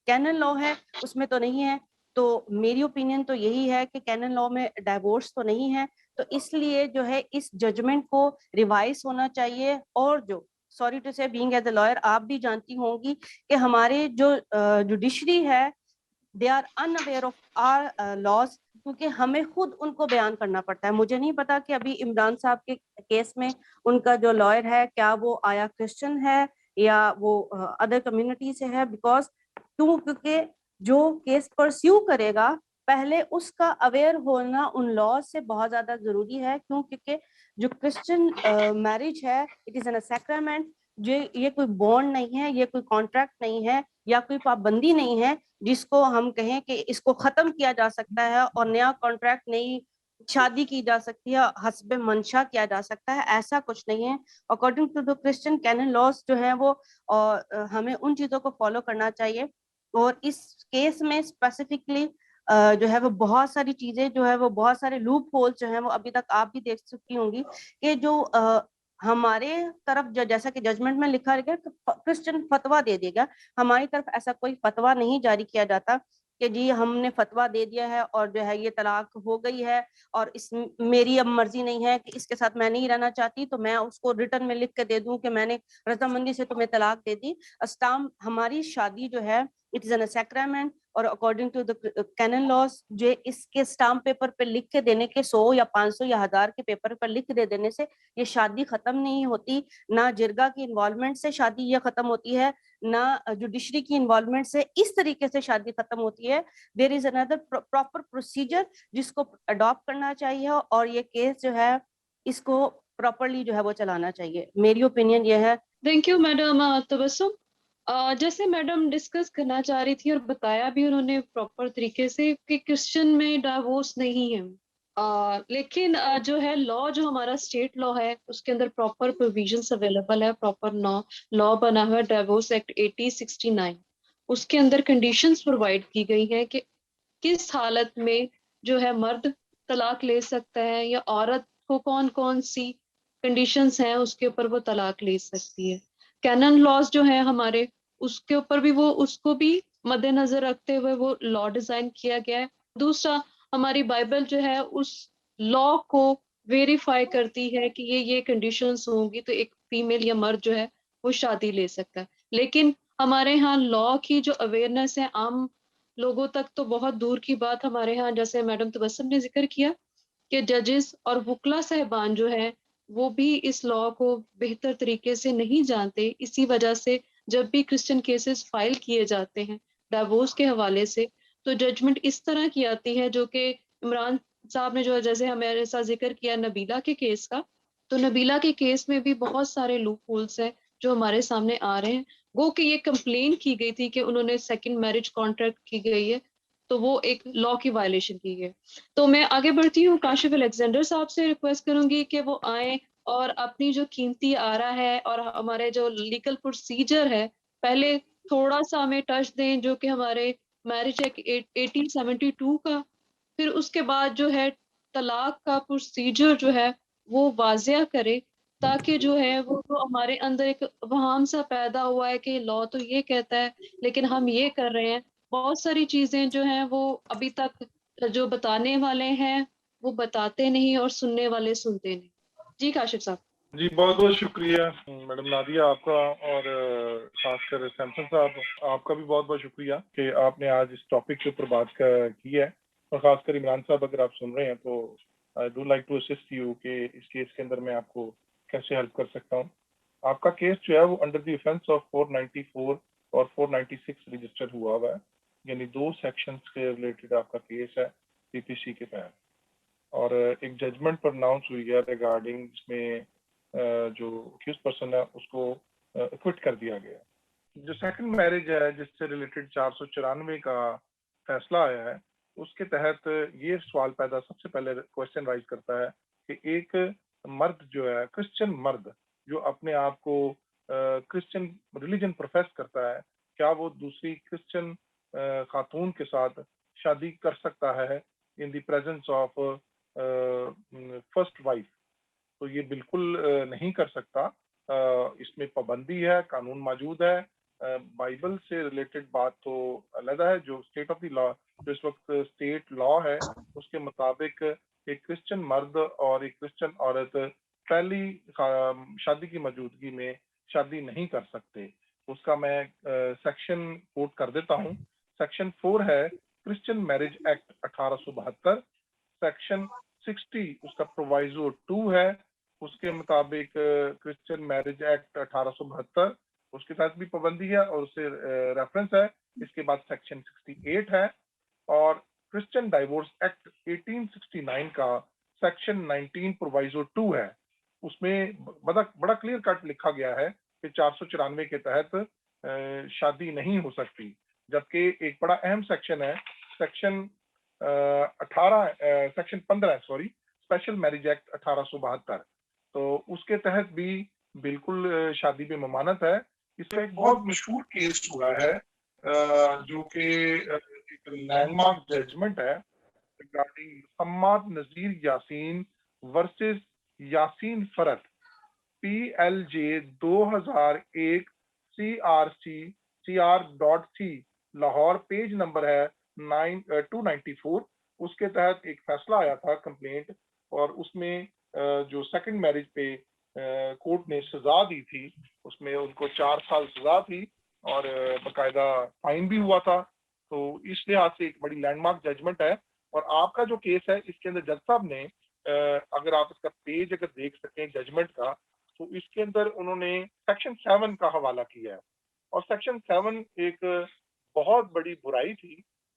کینن لا ہے اس میں تو نہیں ہے. تو میری اوپینین تو یہی ہے کہ کینن لا میں ڈائیورس تو نہیں ہے, تو اس لیے جو ہے اس ججمنٹ کو ریوائز ہونا چاہیے. اور جو سوری ٹو سے بینگ ایز اے لائر, آپ بھی جانتی ہوں گی کہ ہمارے جو جوڈیشری ہے they are unaware of our laws, کیونکہ ہمیں خود ان کو بیان کرنا پڑتا ہے. مجھے نہیں پتا کہ ابھی عمران صاحب کے کیس میں ان کا جو لائر ہے کیا وہ آیا کرسچن ہے یا وہ ادر کمیونٹی سے ہے, بیکاز کیونکہ جو کیس پرسیو کرے گا پہلے اس کا اویئر ہونا ان لاز سے بہت زیادہ ضروری ہے. کیونکہ جو کرسچن میرج ہے اٹ از این سیکرامنٹ, یہ کوئی بونڈ نہیں ہے, یہ کوئی کانٹریکٹ نہیں ہے یا کوئی پابندی نہیں ہے جس کو ہم کہیں کہ اس کو ختم کیا جا سکتا ہے اور نیا کانٹریکٹ نئی شادی کی جا سکتی ہے, حسب منشا کیا جا سکتا ہے. ایسا کچھ نہیں ہے. According to the Christian canon laws جو ہیں وہ ہمیں ان چیزوں کو فالو کرنا چاہیے. اور اس کیس میں اسپیسیفکلی جو ہے وہ بہت ساری چیزیں جو ہے وہ بہت سارے لوپ ہول جو ہیں وہ ابھی تک آپ بھی دیکھ سکتی ہوں گی کہ جو ہمارے طرف جیسا کہ ججمنٹ میں لکھا گیا کرسچن فتویٰ دے دے گا, ہماری طرف ایسا کوئی فتویٰ نہیں جاری کیا جاتا کہ جی ہم نے فتویٰ دے دیا ہے اور جو ہے یہ طلاق ہو گئی ہے اور اس میری اب مرضی نہیں ہے کہ اس کے ساتھ میں نہیں رہنا چاہتی تو میں اس کو ریٹرن میں لکھ کے دے دوں کہ میں نے رضامندی سے تمہیں طلاق دے دی. اسٹام ہماری شادی جو ہے اٹ از این سیکرامنٹ, اور according to the canon laws جو اس کے اسٹامپ پیپر پہ لکھ کے دینے کے 100 یا 500 یا 1000 کے پیپر پر لکھ دے دینے سے یہ شادی ختم نہیں ہوتی. نہ جرگا کی انوالومنٹ سے شادی یہ ختم ہوتی ہے, نہ جوڈیشری کی انوالومنٹ سے اس طریقے سے شادی ختم ہوتی ہے. دیر از اندر پراپر پروسیجر جس کو اڈاپٹ کرنا چاہیے اور یہ کیس جو ہے اس کو پراپرلی جو ہے وہ چلانا چاہیے. میری اوپینین یہ ہے. تھینک یو میڈم تبسم. جیسے میڈم ڈسکس کرنا چاہ رہی تھی اور بتایا بھی انہوں نے پراپر طریقے سے کہ کرسچن میں ڈائیورس نہیں ہے, لیکن جو ہے لا جو ہمارا اسٹیٹ لا ہے اس کے اندر پراپر پروویژنس اویلیبل ہے. پراپر لا بنا ہوا ہے ڈائیورس ایکٹ 1869, اس کے اندر کنڈیشنز پرووائڈ کی گئی ہیں کہ کس حالت میں جو ہے مرد طلاق لے سکتا ہے یا عورت کو کون کون سی کنڈیشنز ہیں اس کے اوپر وہ طلاق لے سکتی ہے. کینن لاز جو ہیں ہمارے اس کے اوپر بھی وہ اس کو بھی مد نظر رکھتے ہوئے وہ لا ڈیزائن کیا گیا ہے. دوسرا ہماری بائبل جو ہے اس لا کو ویریفائی کرتی ہے کہ یہ کنڈیشنز ہوں گی تو ایک فیمیل یا مرد جو ہے وہ شادی لے سکتا ہے. لیکن ہمارے ہاں لا کی جو اویئرنیس ہے عام لوگوں تک تو بہت دور کی بات. ہمارے ہاں جیسے میڈم تبسم نے ذکر کیا کہ ججز اور وکلا صاحبان جو ہے وہ بھی اس لا کو بہتر طریقے سے نہیں جانتے. اسی وجہ سے جب بھی کرسچن کیسز فائل کیے جاتے ہیں ڈائیورس کے حوالے سے تو ججمنٹ اس طرح کی آتی ہے جو کہ عمران صاحب نے جو جیسے ہمارے ساتھ ذکر کیا نبیلہ کے کیس کا, تو نبیلہ کے کیس میں بھی بہت سارے لوپ ہولز ہیں جو ہمارے سامنے آ رہے ہیں. وہ کہ یہ کمپلین کی گئی تھی کہ انہوں نے سیکنڈ میرج کانٹریکٹ کی گئی ہے تو وہ ایک لا کی وائلیشن کی ہے. تو میں آگے بڑھتی ہوں, کاشف الیگزینڈر صاحب سے ریکویسٹ کروں گی کہ وہ آئیں اور اپنی جو قیمتی آرا ہے اور ہمارے جو لیگل پروسیجر ہے پہلے تھوڑا سا ہمیں ٹچ دیں جو کہ ہمارے میرج ایکٹ 1872 کا, پھر اس کے بعد جو ہے طلاق کا پروسیجر جو ہے وہ واضح کرے تاکہ جو ہے وہ ہمارے اندر ایک وہام سا پیدا ہوا ہے کہ لا تو یہ کہتا ہے لیکن ہم یہ کر رہے ہیں. بہت ساری چیزیں جو ہیں وہ ابھی تک جو بتانے والے ہیں وہ بتاتے نہیں اور سننے والے سنتے نہیں. جی کاشف صاحب. جی بہت بہت شکریہ میڈم نادیہ آپ کا، اور خاص کر سیمسن صاحب آپ کا بھی بہت بہت شکریہ کہ آپ نے آج اس ٹاپک کے اوپر بات کی ہے، اور خاص کر عمران صاحب اگر آپ سن رہے ہیں تو I do like to assist you کہ اس کیس کے اندر میں آپ کو کیسے ہیلپ کر سکتا ہوں. آپ کا کیس جو ہے وہ انڈر دی اوفینس آف 494 اور 496 رجسٹر ہوا ہے، یعنی 2 سیکشنز کے ریلیٹڈ آپ کا کیس ہے پی پی سی کے تحت، اور ایک ججمنٹ پرناؤنس ہوئی ہے ریگارڈنگ جس میں جو اکیوز پرسن ہے اس کو اکوٹ کر دیا گیا. جو سیکنڈ میرج ہے جس سے ریلیٹڈ 494 کا فیصلہ آیا ہے، اس کے تحت یہ سوال پیدا سب سے پہلے کوشچن رائز کرتا ہے کہ ایک مرد جو ہے کرسچن مرد جو اپنے آپ کو کرسچن ریلیجن پروفیس کرتا ہے، کیا وہ دوسری کرسچن خاتون کے ساتھ شادی کر سکتا ہے in the presence of first wife? تو یہ بالکل نہیں کر سکتا. اس میں پابندی ہے، قانون موجود ہے، بائبل سے ریلیٹڈ بات تو علیحدہ ہے. جو اسٹیٹ آف دی لا جو اس وقت اسٹیٹ لا ہے اس کے مطابق ایک کرسچن مرد اور ایک کرسچن عورت پہلی شادی کی موجودگی میں شادی نہیں کر سکتے. اس کا میں سیکشن کوٹ کر دیتا ہوں. سیکشن 4 ہے کرسچن میرج ایکٹ 1872. سیکشن 60 اس کا پرووائزو 2 ہے، اس کے مطابق کرسچن میرج ایکٹ 1872 اس کے ساتھ بھی پابندی ہے اور اسے ریفرنس ہے. اس کے بعد سیکشن 68 ہے، اور کرسچن ڈائیورس ایکٹ 1869 کا سیکشن 19 پرووائزو 2 ہے. اس میں بڑا کلیئر کٹ لکھا گیا ہے کہ 494 کے تحت شادی نہیں ہو سکتی. جبکہ ایک بڑا اہم سیکشن ہے سیکشن 15 اسپیشل میرج ایکٹ 1872. تو اس کے تحت بھی بالکل شادی میں ممانعت ہے. اس کا ایک بہت مشہور کیس ہوا ہے جو کہ ایک لینڈ مارک ججمنٹ ہے ریگارڈنگ محمد نذیر یاسین ورسز یاسین فرد PLJ 2001 CRC Lahore, page number ہے 294. اس کے تحت ایک فیصلہ آیا تھا کمپلینٹ، اور اس میں جو سیکنڈ میرج پہ کورٹ نے سزا دی تھی اس میں ان کو 4 سال سزا تھی اور باقاعدہ فائن بھی ہوا تھا. تو اس لحاظ سے ایک بڑی لینڈ مارک ججمنٹ ہے. اور آپ کا جو کیس ہے اس کے اندر جج صاحب نے اگر آپ اس کا پیج اگر دیکھ سکیں ججمنٹ کا، تو اس کے اندر انہوں نے سیکشن 7 کا حوالہ کیا ہے. اور سیکشن 7 ایک بہت بڑی برائی تھی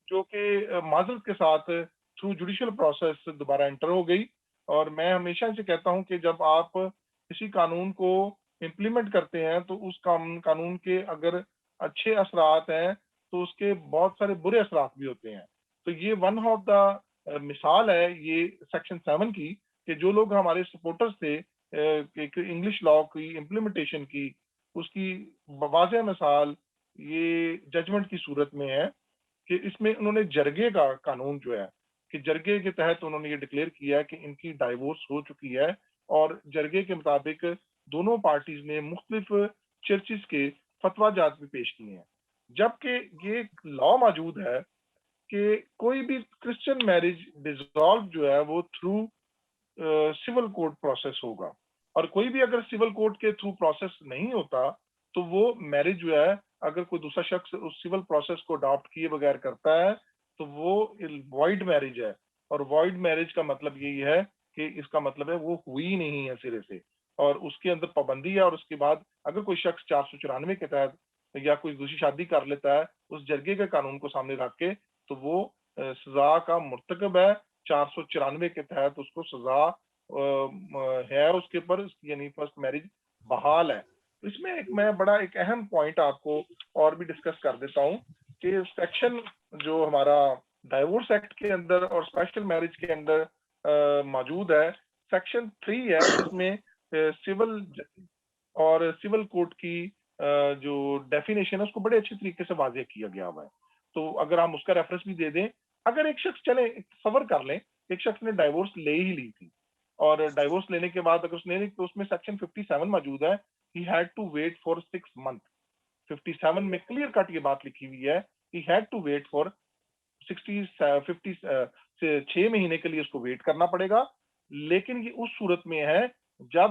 جو کہ معذرت کے ساتھ تھرو جوڈیشل پروسیس دوبارہ انٹر ہو گئی. اور میں ہمیشہ سے کہتا ہوں کہ جب آپ کسی قانون کو امپلیمنٹ کرتے ہیں تو اس قانون کے اگر اچھے اثرات ہیں تو اس کے بہت سارے برے اثرات بھی ہوتے ہیں. تو یہ ون آف دا مثال ہے یہ سیکشن 7 کی کہ جو لوگ ہمارے سپورٹرز تھے انگلش لا کی امپلیمنٹیشن کی، اس کی واضح مثال یہ ججمنٹ کی صورت میں ہے کہ اس میں انہوں نے جرگے کا قانون جو ہے کہ جرگے کے تحت انہوں نے یہ ڈکلیئر کیا کہ ان کی ڈائیورس ہو چکی ہے، اور جرگے کے مطابق دونوں پارٹیز نے مختلف چرچز کے فتویٰ جات بھی پیش کیے ہیں. جبکہ یہ لا موجود ہے کہ کوئی بھی کرسچن میرج ڈیزالو جو ہے وہ تھرو سول کورٹ پروسیس ہوگا، اور کوئی بھی اگر سول کورٹ کے تھرو پروسیس نہیں ہوتا تو وہ میرج جو ہے اگر کوئی دوسرا شخص اس سول پروسیس کو اڈاپٹ کیے بغیر کرتا ہے تو وہ وائڈ میرج ہے. اور وائڈ میرج کا مطلب یہی ہے کہ اس کا مطلب ہے وہ ہوئی نہیں ہے سرے سے، اور اس کے اندر پابندی ہے. اور اس کے بعد اگر کوئی شخص 494 کے تحت یا کوئی دوسری شادی کر لیتا ہے اس جرگے کے قانون کو سامنے رکھ کے تو وہ سزا کا مرتکب ہے. 494 کے تحت اس کو سزا ہے اس کے اوپر، یعنی فرسٹ میرج بحال ہے. اس میں میں بڑا ایک اہم پوائنٹ آپ کو اور بھی ڈسکس کر دیتا ہوں کہ سیکشن جو ہمارا ڈائیورس ایکٹ کے اندر اور اسپیشل میرج کے اندر موجود ہے سیکشن 3 ہے، اس میں سول اور سول کوڈ کی جو ڈیفینیشن ہے اس کو بڑے اچھے طریقے سے واضح کیا گیا ہوا ہے. تو اگر ہم اس کا ریفرنس بھی دے دیں، اگر ایک شخص چلے تصور کر لیں ایک شخص نے ڈائیورس لے ہی لی تھی، اور ڈائیورس لینے کے بعد اگر اس نے تو اس میں سیکشن 57 موجود ہے he had to wait for 6 months. 57 میں کلیئر کٹ یہ بات لکھی ہوئی ہے he had to wait for 6 مہینے کے لیے اس کو ویٹ کرنا پڑے گا. لیکن یہ اس صورت میں ہے جب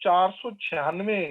496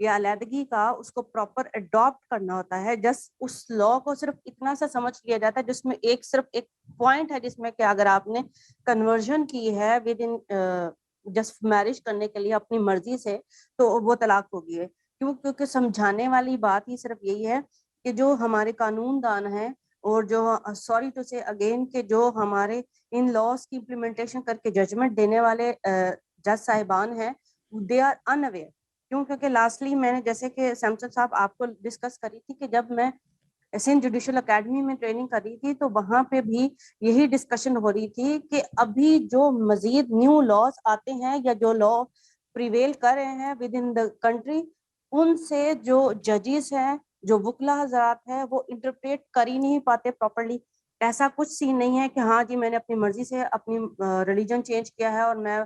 یا علیحدگی کا اس کو پراپر اڈاپٹ کرنا ہوتا ہے. جسٹ اس لا کو صرف اتنا سا سمجھ لیا جاتا ہے جس میں صرف ایک پوائنٹ ہے جس میں کہ اگر آپ نے کنورژن کی ہے ود ان جسٹ میرج کرنے کے لیے اپنی مرضی سے تو وہ طلاق ہوگی ہے. کیونکہ سمجھانے والی بات ہی صرف یہی ہے کہ جو ہمارے قانون دان ہیں اور جو سوری ٹو سے اگین کہ جو ہمارے ان لاس کی امپلیمنٹیشن کر کے ججمنٹ دینے والے جج صاحبان ہیں دے آر ان اویئر. کیونکہ لاسٹلی میں نے جیسے کہ سیمسن صاحب آپ کو ڈسکس کری تھی کہ جب میں سندھ جوڈیشل اکیڈمی میں ٹریننگ کر رہی تھی تو وہاں پہ بھی یہی ڈسکشن ہو رہی تھی کہ ابھی جو مزید نیو لاس آتے ہیں یا جو لا پریویل کر رہے ہیں with in the country in سے جو ججز ہیں جو وکلا حضرات ہیں وہ انٹرپریٹ کر ہی نہیں پاتے پراپرلی. ایسا کچھ سین نہیں ہے کہ ہاں جی میں نے اپنی مرضی سے اپنی ریلیجن چینج کیا ہے اور میں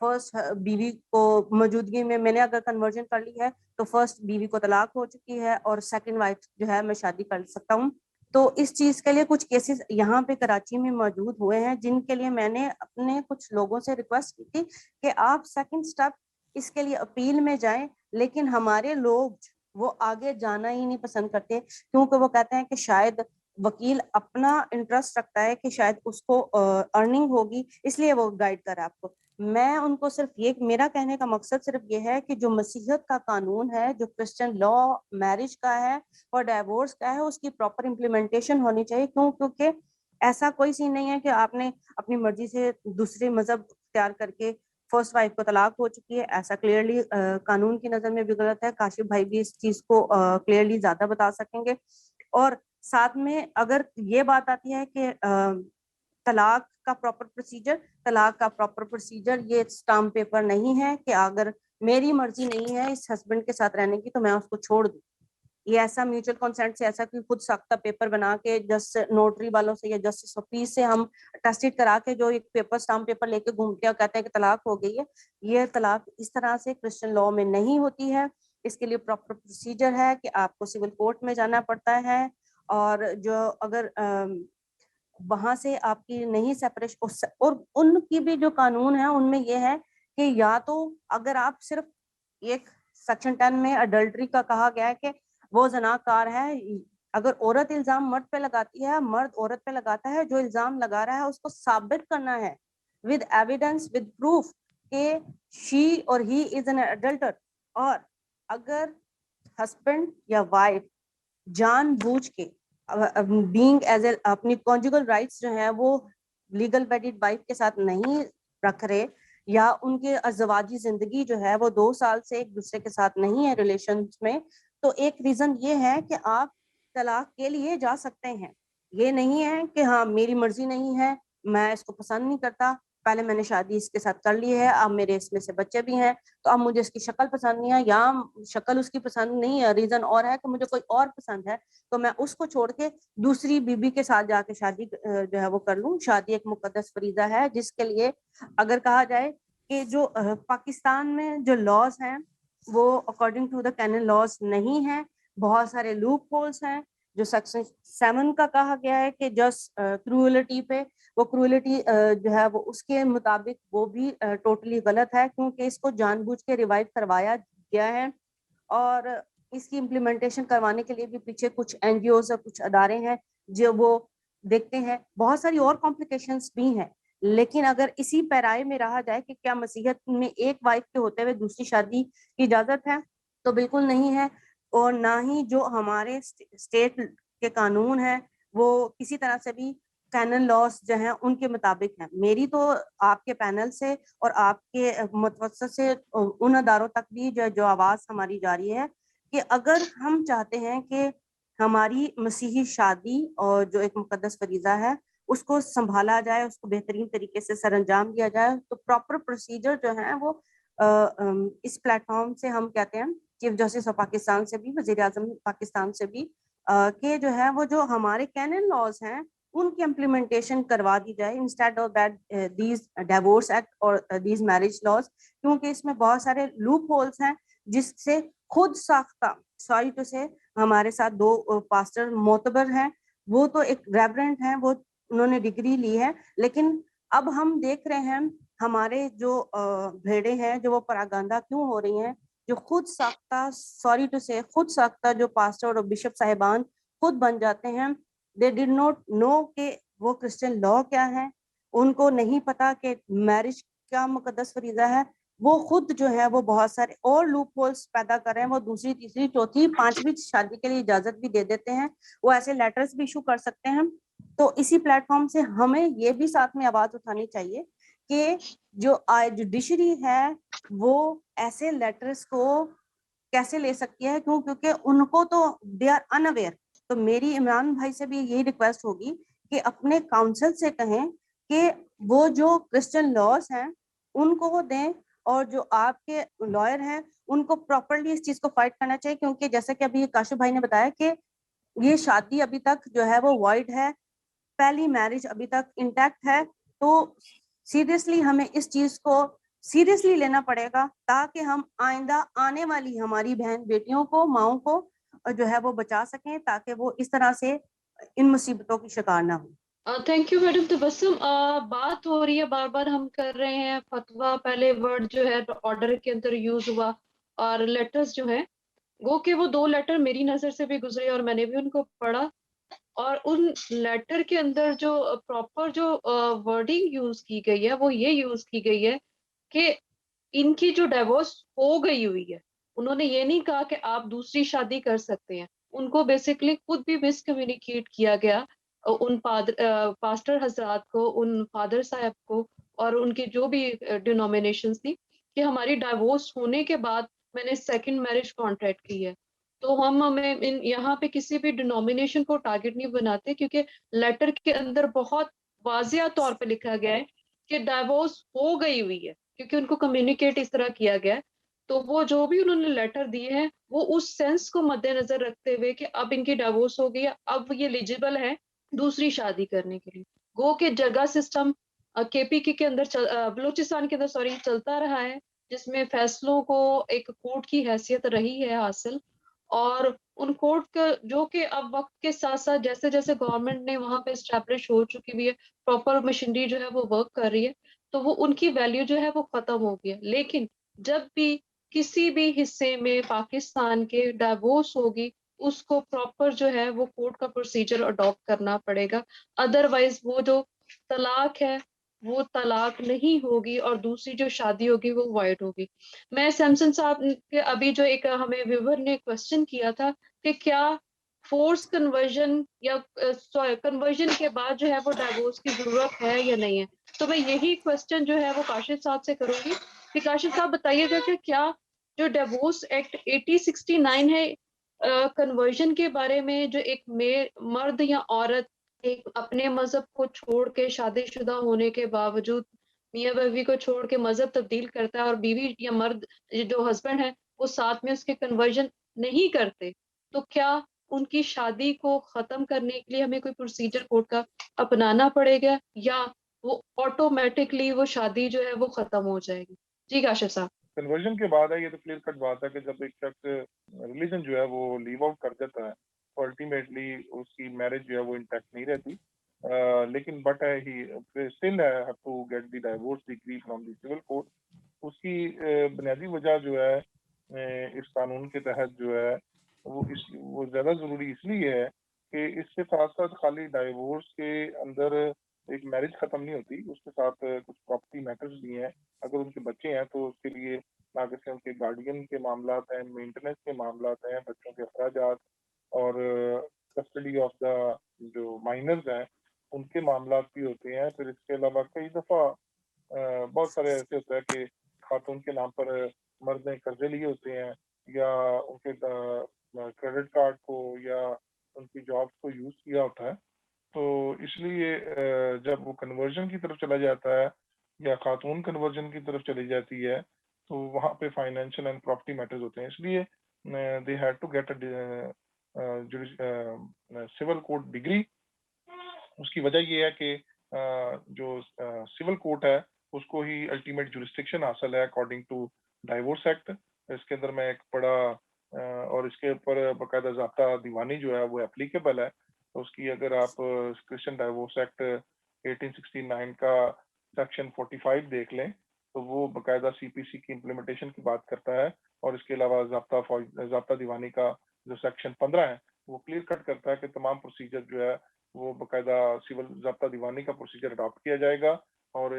فرسٹ بیوی کو موجودگی میں نے اگر کنورژن کر لی ہے تو فرسٹ بیوی کو طلاق ہو چکی ہے اور سیکنڈ وائف جو ہے میں شادی کر سکتا ہوں. تو اس چیز کے لیے کچھ کیسز یہاں پہ کراچی میں موجود ہوئے ہیں جن کے لیے میں نے اپنے کچھ لوگوں سے ریکویسٹ کی تھی کہ آپ سیکنڈ سٹیپ اس کے لیے اپیل میں جائیں. لیکن ہمارے لوگ وہ آگے جانا ہی نہیں پسند کرتے کیونکہ وہ کہتے ہیں کہ شاید وکیل اپنا انٹرسٹ رکھتا ہے کہ شاید اس کو ارننگ ہوگی اس لیے وہ گائیڈ کرے آپ کو. میں ان کو صرف یہ میرا کہنے کا مقصد صرف یہ ہے کہ جو مسیحیت کا قانون ہے جو کرسچن لا میرج کا ہے اور ڈائیورس کا ہے اس کی پراپر امپلیمنٹیشن ہونی چاہیے. کیونکہ ایسا کوئی سین نہیں ہے کہ آپ نے اپنی مرضی سے دوسرے مذہب اختیار کر کے فرسٹ وائف کو طلاق ہو چکی ہے. ایسا کلیئرلی قانون کی نظر میں بھی غلط ہے. کاشف بھائی بھی اس چیز کو کلیئرلی زیادہ بتا سکیں گے. اور ساتھ میں اگر یہ بات آتی ہے کہ طلاق کا پراپر پروسیجر یہ اسٹامپ پیپر نہیں ہے کہ اگر میری مرضی نہیں ہے اس ہسبینڈ کے ساتھ رہنے کی تو میں اس کو چھوڑ دوں. یہ ایسا میوچل کنسنٹ سے ایسا کہ خود ساختہ پیپر بنا کے جسٹ نوٹری والوں سے یا جسٹس آفس سے ہم ٹیسٹ کرا کے جو ایک پیپر اسٹامپ پیپر لے کے گھومتے ہیں اور کہتے ہیں کہ طلاق ہو گئی ہے. یہ طلاق اس طرح سے کرسچن لا میں نہیں ہوتی ہے. اس کے لیے پراپر پروسیجر ہے کہ آپ کو سول کورٹ میں جانا پڑتا ہے اور جو اگر وہاں سے آپ کی نہیں سیپریشن اور ان کی بھی جو قانون ہے ان میں یہ ہے کہ یا تو اگر آپ صرف ایک سیکشن 10 میں اڈلٹری کا کہا گیا ہے کہ وہ زناکار ہے. اگر عورت الزام مرد پہ لگاتی ہے مرد عورت پہ لگاتا ہے جو الزام لگا رہا ہے اس کو ثابت کرنا ہے ود ایویڈنس ود پروف کہ شی اور ہی از این اڈلٹر. اور اگر ہسبینڈ یا وائف جان بوجھ کے بینگ ایز اے اپنی کنجوگل رائٹس جو ہیں وہ لیگل ویڈڈ وائف کے ساتھ نہیں رکھ رہے یا ان کے ازدواجی زندگی جو ہے وہ 2 سال سے ایک دوسرے کے ساتھ نہیں ہے ریلیشن میں تو ایک ریزن یہ ہے کہ آپ طلاق کے لیے جا سکتے ہیں. یہ نہیں ہے کہ ہاں میری مرضی نہیں ہے میں اس کو پسند نہیں کرتا پہلے میں نے شادی اس کے ساتھ کر لی ہے اب میرے اس میں سے بچے بھی ہیں تو اب مجھے اس کی شکل پسند نہیں ہے یا شکل اس کی پسند نہیں ہے ریزن اور ہے کہ مجھے کوئی اور پسند ہے تو میں اس کو چھوڑ کے دوسری بیوی کے ساتھ جا کے شادی جو ہے وہ کر لوں. شادی ایک مقدس فریضہ ہے جس کے لیے اگر کہا جائے کہ جو پاکستان میں جو لاز ہیں وہ according to the canon laws نہیں ہیں. بہت سارے لوپ ہولس ہیں جو سیکشن 7 کا کہا گیا ہے کہ جسٹ کروئلٹی پہ وہ کروئلٹی جو ہے وہ اس کے مطابق وہ بھی ٹوٹلی غلط ہے کیونکہ اس کو جان بوجھ کے ریوائو کروایا گیا ہے اور اس کی امپلیمنٹیشن کروانے کے لیے بھی پیچھے کچھ این جی اوز اور کچھ ادارے ہیں جو وہ دیکھتے ہیں. بہت ساری اور کمپلیکیشنز بھی ہیں لیکن اگر اسی پیرائے میں رہا جائے کہ کیا مسیحیت میں ایک وائف کے ہوتے ہوئے دوسری شادی کی اجازت ہے تو بالکل نہیں ہے. اور نہ ہی جو ہمارے اسٹیٹ کے قانون ہیں وہ کسی طرح سے بھی کینن لاس جو ہیں ان کے مطابق ہیں. میری تو آپ کے پینل سے اور آپ کے متوسط سے ان اداروں تک بھی جو آواز ہماری جاری ہے کہ اگر ہم چاہتے ہیں کہ ہماری مسیحی شادی اور جو ایک مقدس فریضہ ہے اس کو سنبھالا جائے اس کو بہترین طریقے سے سر انجام دیا جائے تو پراپر پروسیجر جو ہے وہ اس پلیٹ فارم سے ہم کہتے ہیں چیف جسٹس آف پاکستان سے بھی وزیر اعظم پاکستان سے بھی کہ جو ہے وہ جو ہمارے کینن لاز ہیں ان کی امپلیمنٹیشن کروا دی جائے instead of that these divorce act اور دیز میرج لاز کیونکہ اس میں بہت سارے لوپ ہولس ہیں جس سے خود ساختہ سوری ٹو سے ہمارے ساتھ 2 پاسٹر معتبر ہیں وہ تو ایک ریورنٹ ہیں وہ انہوں نے ڈگری لی ہے لیکن اب ہم دیکھ رہے ہیں ہمارے جو بھیڑے ہیں جو وہ پراگندہ کیوں ہو رہی ہیں جو خود ساختہ سوری ٹو سے خود ساختہ جو پاسٹر اور بشپ صاحبان خود بن جاتے ہیں. دے ڈڈ ناٹ نو کہ وہ کرسچن لا کیا ہے, ان کو نہیں پتا کہ میرج کیا مقدس فریضہ ہے. وہ خود جو ہے وہ بہت سارے اور لوپ ہولس پیدا کر رہے ہیں. وہ دوسری تیسری چوتھی پانچویں شادی کے لیے اجازت بھی دے دیتے ہیں, وہ ایسے لیٹرز بھی ایشو کر سکتے ہیں. تو اسی پلیٹ فارم سے ہمیں یہ بھی ساتھ میں آواز اٹھانی چاہیے کہ جو جوڈیشری ہے وہ ایسے لیٹرز کو کیسے لے سکتی ہے, کیونکہ ان کو تو دے آر ان اویئر. تو میری عمران بھائی سے بھی یہی ریکویسٹ ہوگی کہ اپنے کاؤنسل سے کہیں کہ وہ جو کرسچن لاز ہیں ان کو وہ دیں, اور جو آپ کے لائر ہیں ان کو پراپرلی اس چیز کو فائٹ کرنا چاہیے. کیونکہ جیسے کہ ابھی کاشف بھائی نے بتایا کہ یہ شادی ابھی تک جو ہے وہ وائڈ ہے, پہلی میرج ابھی تک انٹیکٹ ہے. تو سیریسلی ہمیں اس چیز کو سیریسلی لینا پڑے گا تاکہ ہم آئندہ آنے والی ہماری بہن بیٹیوں کو, ماؤں کو جو ہے وہ بچا سکیں, تاکہ وہ اس طرح سے ان مصیبتوں کی شکار نہ ہوں. تھینک یو میڈم تبسم. بات ہو رہی ہے بار بار ہم کر رہے ہیں فتویٰ, پہلے ورڈ جو ہے آرڈر کے اندر یوز ہوا, اور لیٹرز جو ہیں گو کہ وہ 2 لیٹر میری نظر سے بھی گزرے اور میں نے بھی ان کو پڑھا, اور ان لیٹر کے اندر جو پراپر جو ورڈنگ یوز کی گئی ہے وہ یہ یوز کی گئی ہے کہ ان کی جو ڈیورس ہو گئی ہوئی ہے. انہوں نے یہ نہیں کہا کہ آپ دوسری شادی کر سکتے ہیں. ان کو بیسیکلی خود بھی مس کمیونیکیٹ کیا گیا ان پاسٹر حضرات کو, ان فادر صاحب کو, اور ان کی جو بھی ڈینومینیشنز تھی کہ ہماری ڈائیورس ہونے کے بعد میں نے سیکنڈ میرج کانٹریکٹ کی ہے. تو ہمیں یہاں پہ کسی بھی ڈینومینیشن کو ٹارگٹ نہیں بناتے, کیونکہ لیٹر کے اندر بہت واضح طور پہ لکھا گیا ہے کہ ڈائیورس ہو گئی ہوئی ہے, کیونکہ ان کو کمیونیکیٹ اس طرح کیا گیا ہے. تو وہ جو بھی انہوں نے لیٹر دیے ہیں وہ اس سینس کو مد نظر رکھتے ہوئے کہ اب ان کی ڈائیورس ہو گئی ہے, اب یہ ایلیجیبل ہے دوسری شادی کرنے کے لیے. گو کہ جگہ سسٹم کے پی کے اندر بلوچستان کے اندر چلتا رہا ہے, جس میں فیصلوں کو ایک کورٹ کی حیثیت رہی ہے حاصل, اور ان کورٹ کا جو کہ اب وقت کے ساتھ ساتھ جیسے جیسے گورنمنٹ نے وہاں پہ اسٹیبلش ہو چکی ہوئی ہے, پراپر مشینری جو ہے وہ ورک کر رہی ہے, تو وہ ان کی ویلیو جو ہے وہ ختم ہو گیا. لیکن جب بھی کسی بھی حصے میں پاکستان کے ڈائیورس ہوگی اس کو پراپر جو ہے وہ کورٹ کا پروسیجر اڈاپٹ کرنا پڑے گا, ادروائز وہ جو طلاق ہے وہ طلاق نہیں ہوگی اور دوسری جو شادی ہوگی وہ وائڈ ہوگی. میں سیمسن صاحب کے ابھی جو ایک ہمیں ویور نے کوشچن کیا تھا کہ کیا فورس کنورژن یا کنورژن کے بعد جو ہے وہ ڈائیورس کی ضرورت ہے یا نہیں ہے, تو میں یہی کوشچن جو ہے وہ کاشف صاحب سے کروں گی کہ کاشف صاحب بتائیے گا کہ کیا جو ڈیوورس ایکٹ 8069 ہے کنورژن کے بارے میں, جو ایک مرد یا عورت ایک اپنے مذہب کو چھوڑ کے شادی شدہ ہونے کے باوجود میاں بیوی کو چھوڑ کے مذہب تبدیل کرتا ہے, اور بیوی یا مرد جو ہسبینڈ ہے وہ ساتھ میں اس کے کنورژن نہیں کرتے, تو کیا ان کی شادی کو ختم کرنے کے لیے ہمیں کوئی پروسیجر کورٹ کا اپنانا پڑے گا, یا وہ آٹومیٹکلی وہ شادی جو ہے وہ ختم ہو جائے گی؟ جی کاشف صاحب. کنورژن کے بعد ہے یہ تو کلیئر کٹ بات ہے کہ جب ایک شخص ریلیجن جو ہے وہ لیو آؤٹ کر دیتا ہے تو الٹیمیٹلی اس کی میرج جو ہے وہ انٹیکٹ نہیں رہتی, لیکن but he still have to get the divorce degree from the civil court. اس کی بنیادی وجہ جو ہے اس قانون کے تحت جو ہے وہ زیادہ ضروری اس لیے ہے کہ اس کے ساتھ ساتھ خالی ڈائیورس کے اندر ایک میرج ختم نہیں ہوتی, اس کے ساتھ کچھ پراپرٹی میٹرز بھی ہیں. اگر ان کے بچے ہیں تو اس کے لیے آگے سے ان کے گارڈین کے معاملات ہیں, مینٹیننس کے معاملات ہیں, بچوں کے اخراجات اور کسٹڈی آف دا جو مائنرز ہیں ان کے معاملات بھی ہوتے ہیں. پھر اس کے علاوہ کئی دفعہ بہت سارے ایسے ہوتا ہے کہ خاتون کے نام پر مرد نے قرضے لیے ہوتے ہیں, یا ان کے کریڈٹ کارڈ کو یا ان کی جابس کو یوز کیا ہوتا ہے. تو اس لیے جب وہ کنورژن کی طرف چلا جاتا ہے یا خاتون کنورژن کی طرف چلی جاتی ہے تو وہاں پہ فائنینشیل اینڈ پراپرٹی میٹرز ہوتے ہیں. اس لیے they had to get civil court degree. اس کی وجہ یہ ہے کہ جو سول کورٹ ہے اس کو ہی الٹیمیٹ جورسڈکشن حاصل ہے اکارڈنگ ٹو ڈائیورس ایکٹ. اس کے اندر میں ایک پڑھا اور اس کے اوپر باقاعدہ ضابطہ دیوانی جو ہے وہ اپلیکیبل ہے. اس کی اگر آپ کرسچن ڈائیورس ایکٹ 1869 کا سیکشن 45 دیکھ لیں تو وہ باقاعدہ سی پی سی کی امپلیمنٹیشن کی بات کرتا ہے اور اس کے علاوہ ضابطہ دیوانی کا جو سیکشن 15 ہے وہ کلیئر کٹ کرتا ہے کہ تمام پروسیجر جو ہے وہ باقاعدہ سول ضابطہ دیوانی کا پروسیجر اڈاپٹ کیا جائے گا، اور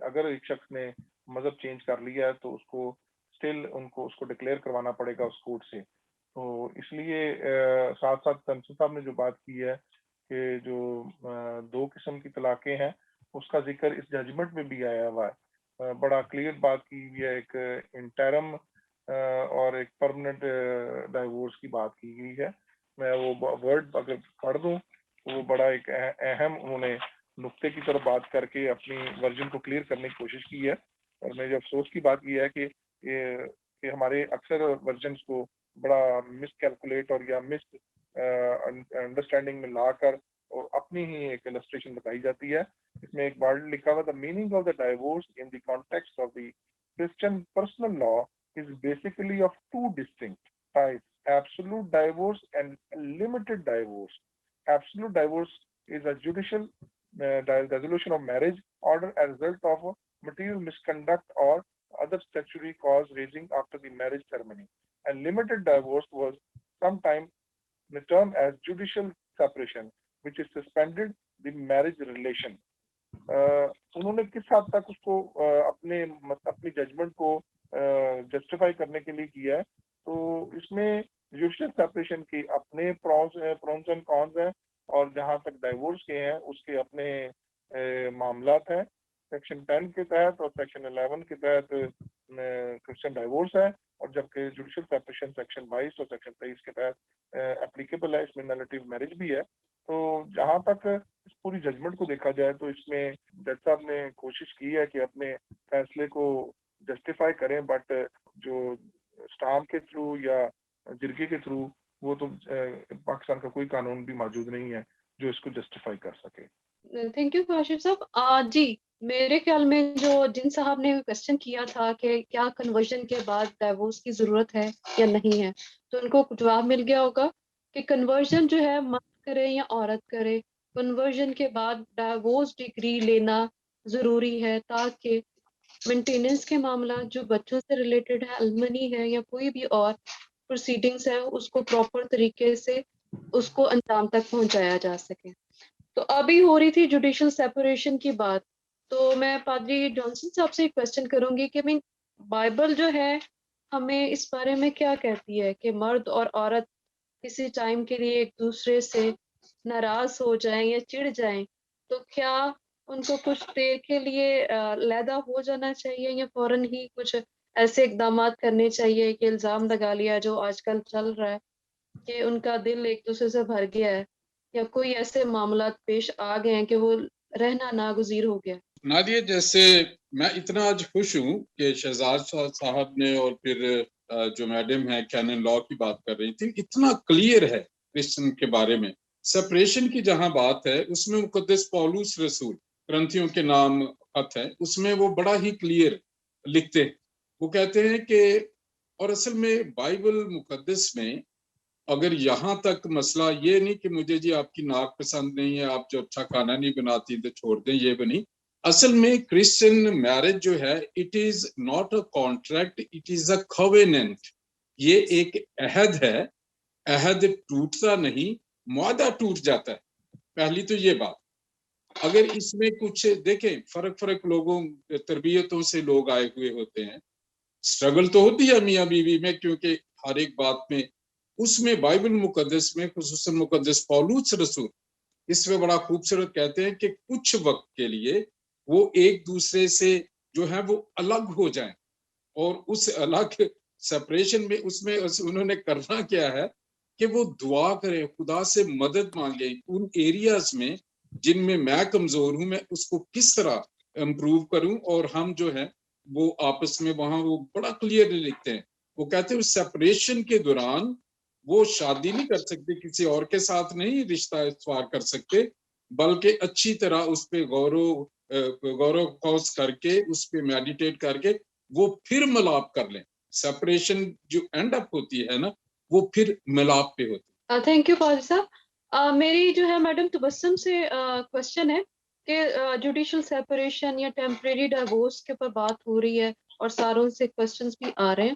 اگر ایک شخص نے مذہب چینج کر لیا ہے تو اس کو اسٹل اس کو ڈکلیئر کروانا پڑے گا اس کورٹ سے. تو اس لیے ساتھ ساتھ سمسن صاحب نے جو بات کی ہے کہ جو 2 قسم کی طلاقیں ہیں اس کا ذکر اس ججمنٹ میں بھی آیا ہوا ہے، بڑا کلیئر بات کی ہوئی ہے، ایک انٹرم اور ایک پرماننٹ ڈائیورس کی بات کی گئی ہے. میں وہ ورڈ اگر پڑھ دوں تو وہ بڑا ایک اہم انہوں نے نقطے کی طرف بات کر کے اپنی ورژن کو کلیئر کرنے کی کوشش کی ہے. اور میں جو افسوس کی بات یہ ہے کہ ہمارے اکثر ورژنس کو بڑا مس کیلکولیٹ اور یا مس انڈرسٹینڈنگ میں لا کر اور اپنی ہی ایک السٹریشن بتائی جاتی ہے. اس میں ایک ورڈ لکھا ہوا، the meaning of the divorce in the context of the Christian personal law is basically of 2 distinct types: absolute divorce and limited divorce. Absolute divorce is a judicial resolution of marriage order as a result of material misconduct or other statutory cause raising after the marriage ceremony. And limited divorce was sometimes termed as judicial separation, which is suspended the marriage relation. انہوں نے کس حد تک اس کو اپنی judgment کو justify کرنے کے لیے کیا ہے، تو اس میں جوڈیشل سیپریشن کی اپنے پرونس اینڈ کونز ہیں، اور جہاں تک ڈائیورس کے ہیں اس کے اپنے معاملات ہیں. سیکشن 10 کے تحت اور سیکشن 11 کے تحت کرسچن ڈائیورس ہے، اور جبکہ جوڈیشل سیپریشن سیکشن 22 اور سیکشن 23 کے تحت اپلیکیبل ہے، اس میں نلیٹیو میرج بھی ہے. تو جہاں تک اس پوری ججمنٹ کو دیکھا جائے تو اس میں جج صاحب نے کوشش کی ہے کہ اپنے فیصلے کو جسٹیفائی کریں، بٹ جو اسٹامپ کے تھرو یا جرگے کے تھرو وہ تو پاکستان کا کوئی قانون بھی موجود نہیں ہے جو اس کو جسٹیفائی کر سکے. تھینک یو کاشف صاحب. جی میرے خیال میں جو جن صاحب نے کوشچن کیا تھا کہ کیا کنورژن کے بعد ڈائیورس کی ضرورت ہے یا نہیں ہے، تو ان کو جواب مل گیا ہوگا کہ کنورژن جو ہے مرد کرے یا عورت کرے، کنورژن کے بعد ڈائیورس ڈگری لینا ضروری ہے تاکہ مینٹیننس کے معاملات جو بچوں سے ریلیٹڈ ہے، المنی ہے یا کوئی بھی اور پروسیڈنگس ہے، اس کو پراپر طریقے سے اس کو انجام تک پہنچایا جا سکے. تو ابھی ہو رہی تھی جوڈیشل سیپریشن کی بات، تو میں پادری جانسن صاحب سے ایک کوشچن کروں گی کہ بائبل جو ہے ہمیں اس بارے میں کیا کہتی ہے کہ مرد اور عورت کسی ٹائم کے لیے ایک دوسرے سے ناراض ہو جائیں یا چڑ جائیں تو کیا ان کو کچھ دیر کے لیے علیحدہ ہو جانا چاہیے یا فوراً ہی کچھ ایسے اقدامات کرنے چاہیے کہ الزام لگا لیا جو آج کل چل رہا ہے کہ ان کا دل ایک دوسرے سے بھر گیا ہے یا کوئی ایسے معاملات پیش آ گئے ہیں کہ وہ رہنا ناگزیر ہو گیا؟ نادیہ، جیسے میں اتنا آج خوش ہوں کہ شہزاد صاحب نے اور پھر جو میڈم ہے کینن لا کی بات کر رہی تھی، اتنا کلیئر ہے کرسچن کے بارے میں. سپریشن کی جہاں بات ہے اس میں مقدس پولس رسول کرنتھیوں کے نام خط ہے، اس میں وہ بڑا ہی کلیئر لکھتے ہیں. وہ کہتے ہیں کہ اور اصل میں بائبل مقدس میں اگر یہاں تک مسئلہ یہ نہیں کہ مجھے جی آپ کی ناک پسند نہیں ہے، آپ جو اچھا کھانا نہیں بناتی تو چھوڑ دیں، یہ بھی نہیں. اصل میں کرسچن میرج جو ہے it is not a contract, it is a covenant. یہ ایک عہد ہے، عہد ٹوٹتا نہیں، معاہدہ ٹوٹ جاتا ہے. پہلی تو یہ بات. اگر اس میں کچھ دیکھیں فرق لوگوں تربیتوں سے لوگ آئے ہوئے ہوتے ہیں، سٹرگل تو ہوتی ہے میاں بیوی میں، کیونکہ ہر ایک بات میں اس میں بائبل مقدس میں خصوصاً مقدس پولس رسول اس میں بڑا خوبصورت کہتے ہیں کہ کچھ وقت کے لیے وہ ایک دوسرے سے جو ہے وہ الگ ہو جائیں، اور اس الگ سپریشن میں اس میں انہوں نے کرنا کیا ہے کہ وہ دعا کریں، خدا سے مدد مانگیں ان ایریاز میں جن میں میں کمزور ہوں، میں اس کو کس طرح امپروو کروں. اور ہم جو ہے وہ آپس میں وہاں وہ بڑا کلیئرلی لکھتے ہیں. وہ کہتے ہیں سپریشن کے دوران وہ شادی نہیں کر سکتے، کسی اور کے ساتھ نہیں رشتہ استوار کر سکتے، بلکہ اچھی طرح اس پہ غور و خوض کر کے اس پہ میڈیٹیٹ کر کے وہ پھر ملاپ کر لیں. سپریشن جو اینڈ اپ ہوتی ہے نا وہ پھر ملاپ پہ ہوتی ہے. تھینک یو فاضل صاحب. میری جو ہے میڈم تبسم سے کوشچن ہے کہ جوڈیشل سیپریشن یا ٹیمپریری ڈائیورس کے اوپر بات ہو رہی ہے اور ساروں سے کوشچنس بھی آ رہے ہیں.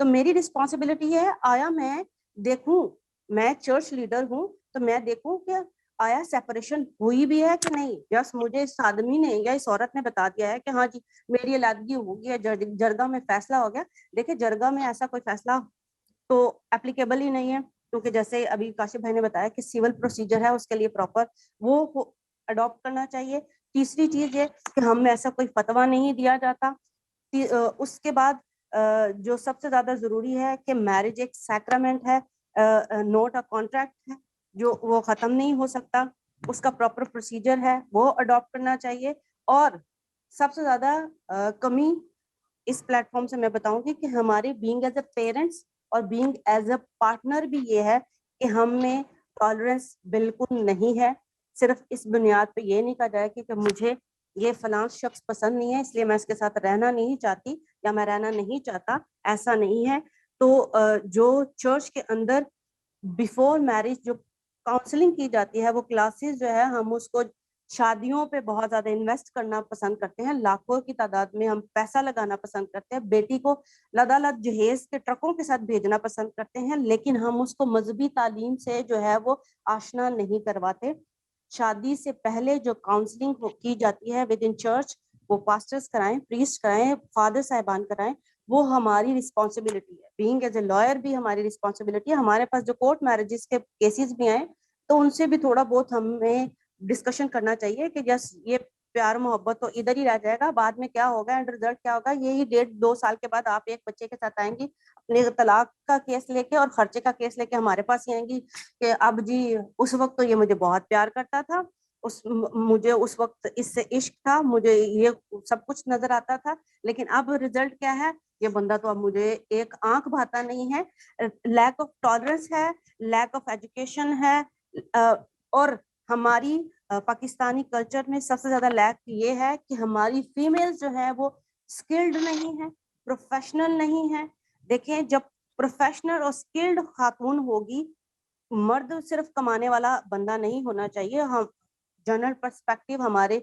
تو میری رسپانسبلٹی ہے آیا میں دیکھوں, میں چرچ لیڈر ہوں تو میں دیکھوں کہ آیا سیپریشن ہوئی بھی ہے کہ نہیں. جس مجھے اس آدمی نے یا اس عورت نے بتا دیا ہے کہ ہاں جی میری علیحدگی ہوگی یا جرگہ میں فیصلہ ہو گیا, دیکھیں جرگہ میں ایسا کوئی فیصلہ تو اپلیکیبل ہی نہیں ہے, کیونکہ جیسے ابھی کاشف بھائی نے بتایا کہ سول پروسیجر ہے اس کے لیے پراپر وہ اڈاپٹ کرنا چاہیے. تیسری چیز یہ کہ ہم میں ایسا کوئی فتویٰ نہیں دیا جاتا. اس کے بعد جو سب سے زیادہ ضروری ہے کہ میرج ایک سیکرامنٹ ہے, نوٹ کانٹریکٹ ہے جو وہ ختم نہیں ہو سکتا, اس کا پراپر پروسیجر ہے وہ اڈاپٹ کرنا چاہیے. اور سب سے زیادہ کمی اس پلیٹ فارم سے میں بتاؤں گی کہ ہماری بینگ ایز اے پیرنٹس اور بینگ ایز اے پارٹنر بھی یہ ہے کہ ہم میں ٹالرنس بالکل نہیں ہے. صرف اس بنیاد پہ یہ نہیں کہا جائے کہ مجھے یہ فلاں شخص پسند نہیں ہے اس لیے میں اس کے ساتھ رہنا نہیں چاہتی یا میں رہنا نہیں چاہتا, ایسا نہیں ہے. تو جو چرچ کے اندر بیفور میرج جو کاؤنسلنگ کی جاتی ہے وہ کلاسز جو ہے ہم اس کو شادیوں پہ بہت زیادہ انویسٹ کرنا پسند کرتے ہیں, لاکھوں کی تعداد میں ہم پیسہ لگانا پسند کرتے ہیں, بیٹی کو لدالد جہیز کے ٹرکوں کے ساتھ بھیجنا پسند کرتے ہیں, لیکن ہم اس کو مذہبی تعلیم سے جو ہے وہ آشنا نہیں کرواتے. شادی سے پہلے جو کاؤنسلنگ کی جاتی ہے ود ان چرچ وہ پاسٹرز کرائیں, پریسٹ کرائیں, فادر صاحبان کرائیں, وہ ہماری رسپانسبلٹی ہے. بینگ ایز اے لائر بھی ہماری رسپانسبلٹی ہے. ہمارے پاس جو کورٹ میرجز کے کیسز بھی آئے تو ان سے بھی تھوڑا بہت ہمیں ڈسکشن کرنا چاہیے کہ جس یہ پیار محبت تو ادھر ہی رہ جائے گا, بعد میں کیا ہوگا اینڈ رزلٹ کیا ہوگا. یہی 1.5-2 سال کے بعد آپ ایک بچے کے ساتھ آئیں گی اپنے طلاق کا کیس لے کے اور خرچے کا کیس لے کے ہمارے پاس ہی آئیں گی کہ اب جی اس وقت تو یہ مجھے بہت پیار کرتا تھا, مجھے اس وقت اس سے عشق تھا, مجھے یہ سب کچھ نظر آتا تھا, لیکن اب رزلٹ کیا ہے, یہ بندہ تو اب مجھے ایک آنکھ بھاتا نہیں ہے. لیک آف ٹالرنس ہے, لیک آف ایجوکیشن ہے, اور ہماری پاکستانی کلچر میں سب سے زیادہ لیک یہ ہے کہ ہماری فیمیل جو ہے وہ اسکلڈ نہیں ہے, پروفیشنل نہیں ہے. دیکھیں جب پروفیشنل اور اسکلڈ خاتون ہوگی, مرد صرف کمانے والا بندہ نہیں ہونا چاہیے. ہم جنرل پرسپیکٹو ہمارے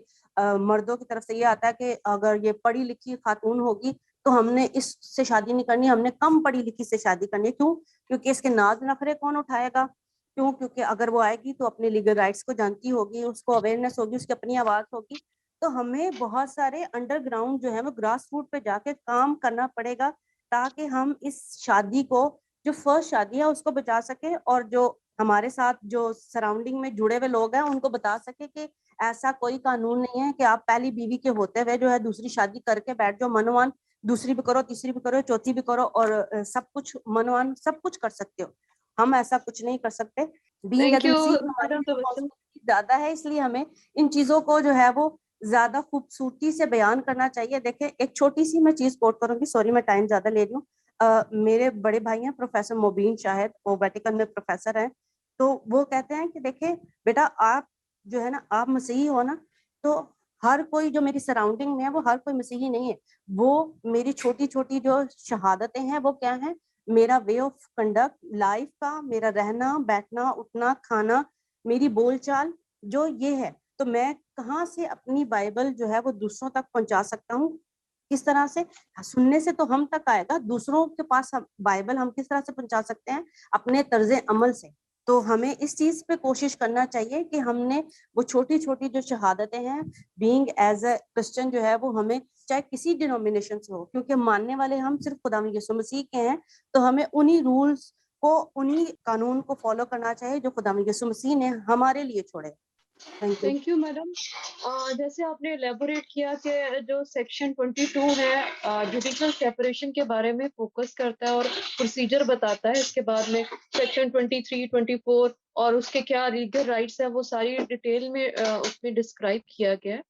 مردوں کی طرف سے یہ آتا ہے کہ اگر یہ پڑھی لکھی خاتون ہوگی تو ہم نے اس سے شادی نہیں کرنی, ہم نے کم پڑھی لکھی سے شادی کرنی. کیوں؟ کیونکہ اس کے ناز نخرے کون اٹھائے گا. کیوں؟ کیونکہ اگر وہ آئے گی تو اپنے لیگل رائٹس کو جانتی ہوگی, اس کو اویئرنیس ہوگی, اس کی اپنی آواز ہوگی. تو ہمیں بہت سارے انڈر گراؤنڈ جو ہے وہ گراس روٹ پہ جا کے کام کرنا پڑے گا تاکہ ہم اس شادی کو جو فرسٹ شادی ہے اس کو بچا سکے, اور جو ہمارے ساتھ جو سراؤنڈنگ میں جڑے ہوئے لوگ ہیں ان کو بتا سکے کہ ایسا کوئی قانون نہیں ہے کہ آپ پہلی بیوی کے ہوتے ہوئے جو ہے دوسری شادی کر کے بیٹھ جاؤ, منوان دوسری بھی کرو, تیسری بھی کرو, چوتھی بھی کرو, اور سب کچھ منوان سب کچھ کر سکتے ہو. ہم ایسا کچھ نہیں کر سکتے. بینگ ایز اے مسیح ہماری رسپانسبلٹی زیادہ ہے, اس لیے ہمیں ان چیزوں کو جو ہے وہ زیادہ خوبصورتی سے بیان کرنا چاہیے. دیکھیں ایک چھوٹی سی میں چیز کوٹ کروں گی, سوری میں ٹائم زیادہ لے رہی ہوں. میرے بڑے بھائی ہیں پروفیسر مبین شاہد, وہ ویٹیکن میں پروفیسر ہیں, تو وہ کہتے ہیں کہ دیکھیں بیٹا آپ جو ہے نا آپ مسیحی ہو نا, تو ہر کوئی جو میری سراؤنڈنگ میں ہے وہ ہر کوئی مسیحی نہیں ہے. وہ میری چھوٹی چھوٹی جو شہادتیں ہیں وہ کیا ہیں, میرا وے آف کنڈکٹ لائف کا, میرا رہنا بیٹھنا اٹھنا کھانا, میری بول چال جو یہ ہے. تو میں کہاں سے اپنی بائبل جو ہے وہ دوسروں تک پہنچا سکتا ہوں, کس طرح سے؟ سننے سے تو ہم تک آئے گا, دوسروں کے پاس بائبل ہم کس طرح سے پہنچا سکتے ہیں؟ اپنے طرز عمل سے. تو ہمیں اس چیز پہ کوشش کرنا چاہیے کہ ہم نے وہ چھوٹی چھوٹی جو شہادتیں ہیں بینگ ایز اے کرسچن جو ہے وہ ہمیں چاہے کسی ڈینومینیشن سے ہو, کیونکہ ماننے والے ہم صرف خدا یسوع مسیح کے ہیں, تو ہمیں انہی رولز کو انہی قانون کو فالو کرنا چاہیے جو خدا یسوع مسیح نے ہمارے لیے چھوڑے. Thank you madam. جیسے آپ نے ایلیبوریٹ کیا کہ جو سیکشن 22 ہے جوڈیشل سیپریشن کے بارے میں فوکس کرتا ہے اور پروسیجر بتاتا ہے, اس کے بعد میں سیکشن 23, 24 اور اس کے کیا لیگل رائٹس ہیں وہ ساری ڈیٹیل میں اس میں ڈسکرائب کیا گیا ہے.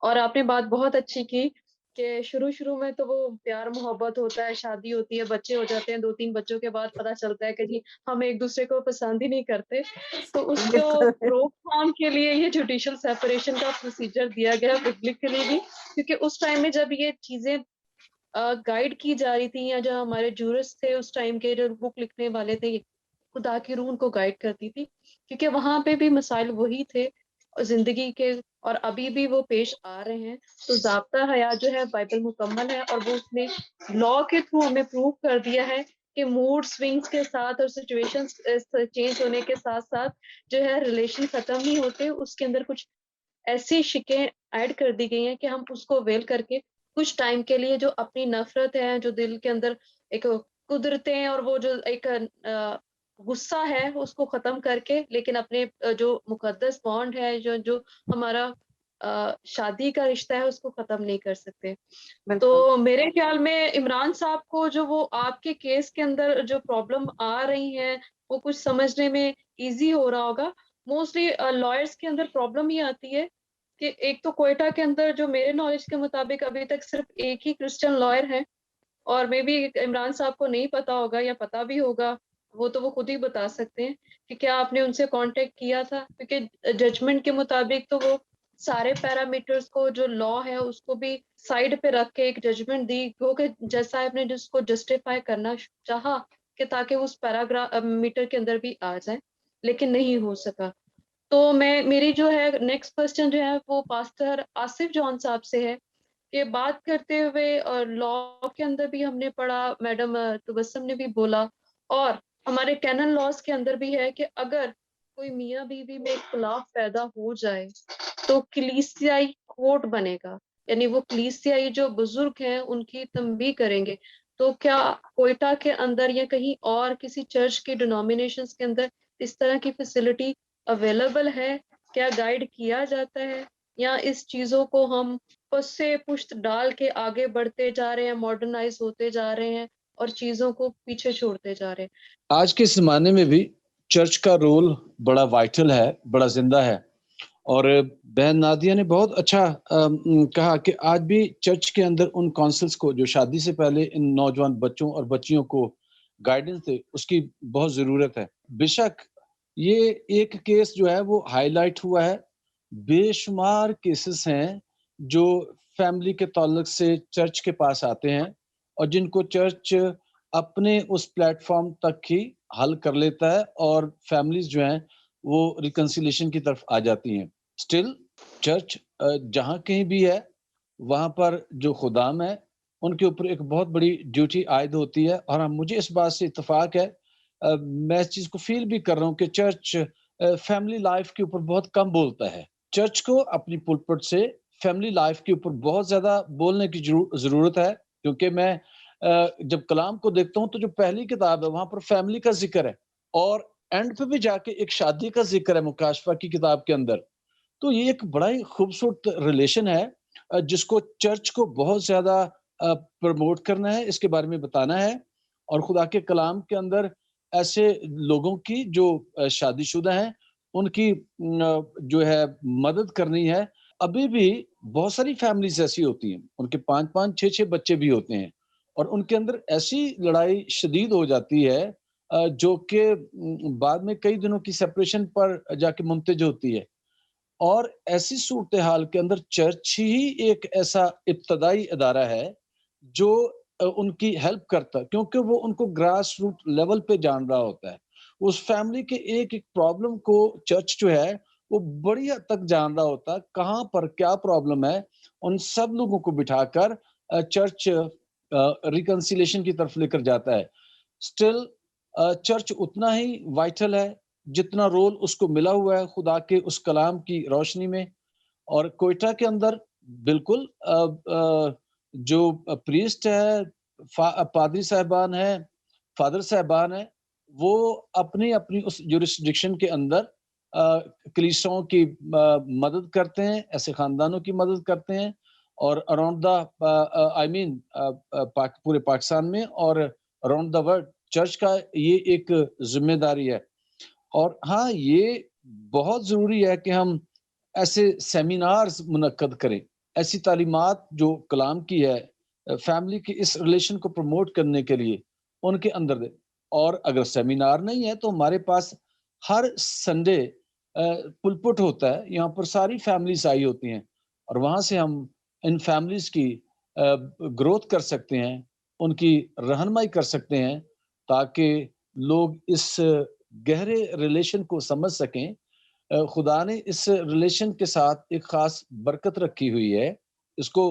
اور آپ نے بات بہت اچھی کی کہ شروع میں تو وہ پیار محبت ہوتا ہے, شادی ہوتی ہے, بچے ہو جاتے ہیں, 2-3 بچوں کے بعد پتہ چلتا ہے کہ جی ہم ایک دوسرے کو پسند ہی نہیں کرتے. تو اس کو روک تھام کے لیے یہ جوڈیشل سیپریشن کا پروسیجر دیا گیا پبلکلی بھی, کیونکہ اس ٹائم میں جب یہ چیزیں گائیڈ کی جا رہی تھیں, یا جو ہمارے جورسٹ تھے اس ٹائم کے, جو بک لکھنے والے تھے, خدا کی روح ان کو گائیڈ کرتی تھی, کیونکہ وہاں پہ بھی مسائل وہی تھے, اور زندگی کے اور ابھی بھی وہ پیش آ رہے ہیں. تو ضابطہ حیات جو ہے بائبل مکمل ہے اور وہ اس نے لا کے تھرو ہمیں پروو کر دیا ہے کہ موڈ سوئنگس کے ساتھ اور سچویشن چینج ہونے کے ساتھ ساتھ جو ہے ریلیشن ختم نہیں ہوتے. اس کے اندر کچھ ایسی شکیں ایڈ کر دی گئی ہیں کہ ہم اس کو ویل کر کے کچھ ٹائم کے لیے جو اپنی نفرت ہے, جو دل کے اندر ایک قدرتیں اور وہ جو ایک غصہ ہے اس کو ختم کر کے, لیکن اپنے جو مقدس بانڈ ہے, جو ہمارا شادی کا رشتہ ہے, اس کو ختم نہیں کر سکتے. تو میرے خیال میں عمران صاحب کو جو وہ آپ کے کیس کے اندر جو پرابلم آ رہی ہیں وہ کچھ سمجھنے میں ایزی ہو رہا ہوگا. موسٹلی لائرس کے اندر پرابلم یہ آتی ہے کہ ایک تو کوئٹہ کے اندر جو میرے نالج کے مطابق ابھی تک صرف ایک ہی کرسچن لائر ہے, اور مے بی عمران صاحب کو نہیں پتا ہوگا یا پتا بھی ہوگا, وہ تو وہ خود ہی بتا سکتے ہیں کہ کیا آپ نے ان سے کانٹیکٹ کیا تھا, کیونکہ ججمنٹ کے مطابق تو وہ سارے پیرامیٹرز کو جو لا ہے اس کو بھی سائڈ پہ رکھ کے ایک ججمنٹ دی, کیونکہ جج صاحب نے جس کو جسٹیفائی کرنا چاہا کہ تاکہ وہ اس پیراگراف میٹر کے اندر بھی آ جائے, لیکن نہیں ہو سکا. تو میری جو ہے نیکسٹ کوسچن جو ہے وہ پاسٹر آصف جان صاحب سے ہے کہ بات کرتے ہوئے, اور لا کے اندر بھی ہم نے پڑھا, میڈم تبسم نے بھی بولا, اور ہمارے کینن لاز کے اندر بھی ہے کہ اگر کوئی میاں بیوی میں اختلاف پیدا ہو جائے تو کلیسیائی کوڈ بنے گا, یعنی وہ کلیسیائی جو بزرگ ہیں ان کی تنبیہ کریں گے. تو کیا کوئٹہ کے اندر یا کہیں اور کسی چرچ کے ڈینومینیشنز کے اندر اس طرح کی فیسلٹی اویلیبل ہے؟ کیا گائیڈ کیا جاتا ہے, یا اس چیزوں کو ہم پس سے پشت ڈال کے آگے بڑھتے جا رہے ہیں, ماڈرنائز ہوتے جا رہے ہیں اور چیزوں کو پیچھے چھوڑتے جا رہے ہیں؟ آج کے زمانے میں بھی چرچ کا رول بڑا وائٹل ہے, بڑا زندہ ہے. اور بہن نادیہ نے بہت اچھا کہا کہ آج بھی چرچ کے اندر ان کونسلز کو جو شادی سے پہلے ان نوجوان بچوں اور بچیوں کو گائیڈنس دے, اس کی بہت ضرورت ہے. بے شک یہ ایک کیس جو ہے وہ ہائی لائٹ ہوا ہے, بے شمار کیسز ہیں جو فیملی کے تعلق سے چرچ کے پاس آتے ہیں اور جن کو چرچ اپنے اس پلیٹ فارم تک ہی حل کر لیتا ہے, اور فیملیز جو ہیں وہ ریکنسیلیشن کی طرف آ جاتی ہیں. سٹل چرچ جہاں کہیں بھی ہے وہاں پر جو خدام ہے ان کے اوپر ایک بہت بڑی ڈیوٹی عائد ہوتی ہے, اور مجھے اس بات سے اتفاق ہے, میں اس چیز کو فیل بھی کر رہا ہوں کہ چرچ فیملی لائف کے اوپر بہت کم بولتا ہے. چرچ کو اپنی پلپٹ سے فیملی لائف کے اوپر بہت زیادہ بولنے کی ضرورت ہے, کیونکہ میں جب کلام کو دیکھتا ہوں تو جو پہلی کتاب ہے وہاں پر فیملی کا ذکر ہے, اور اینڈ پہ بھی جا کے ایک شادی کا ذکر ہے مکاشفہ کی کتاب کے اندر. تو یہ ایک بڑا ہی خوبصورت ریلیشن ہے جس کو چرچ کو بہت زیادہ پروموٹ کرنا ہے, اس کے بارے میں بتانا ہے, اور خدا کے کلام کے اندر ایسے لوگوں کی جو شادی شدہ ہیں ان کی جو ہے مدد کرنی ہے. ابھی بھی بہت ساری فیملیز ایسی ہوتی ہیں ان کے 5-5 6-6 بچے بھی ہوتے ہیں, اور ان کے اندر ایسی لڑائی شدید ہو جاتی ہے جو کہ بعد میں کئی دنوں کی سیپریشن پر جا کے منتج ہوتی ہے. اور ایسی صورتحال کے اندر چرچ ہی ایک ایسا ابتدائی ادارہ ہے جو ان کی ہیلپ کرتا ہے, کیونکہ وہ ان کو گراس روٹ لیول پہ جان رہا ہوتا ہے. اس فیملی کے ایک ایک پرابلم کو چرچ جو ہے وہ بڑی حد تک جان رہا ہوتا ہے, کہاں پر کیا پرابلم ہے. ان سب لوگوں کو بٹھا کر چرچ ریکنسیلیشن کی طرف لے کر جاتا ہے. سٹل چرچ اتنا ہی وائٹل ہے جتنا رول اس کو ملا ہوا ہے خدا کے اس کلام کی روشنی میں. اور کوئٹہ کے اندر بالکل جو پریسٹ ہے, پادری صاحبان ہیں, فادر صاحبان ہیں, وہ اپنی اپنی اس جورسڈکشن کے اندر کلیساؤں کی مدد کرتے ہیں, ایسے خاندانوں کی مدد کرتے ہیں, اور اراؤنڈ پورے پاکستان میں اور اراؤنڈ دا ورلڈ چرچ کا یہ ایک ذمہ داری ہے. اور ہاں یہ بہت ضروری ہے کہ ہم ایسے سیمینارز منعقد کریں, ایسی تعلیمات جو کلام کی ہے فیملی کی اس ریلیشن کو پروموٹ کرنے کے لیے ان کے اندر دیں. اور اگر سیمینار نہیں ہے تو ہمارے پاس ہر سنڈے پلپٹ ہوتا ہے, یہاں پر ساری فیملیز آئی ہوتی ہیں, اور وہاں سے ہم ان فیملیز کی گروتھ کر سکتے ہیں, ان کی رہنمائی کر سکتے ہیں, تاکہ لوگ اس گہرے ریلیشن کو سمجھ سکیں خدا نے اس ریلیشن کے ساتھ ایک خاص برکت رکھی ہوئی ہے، اس کو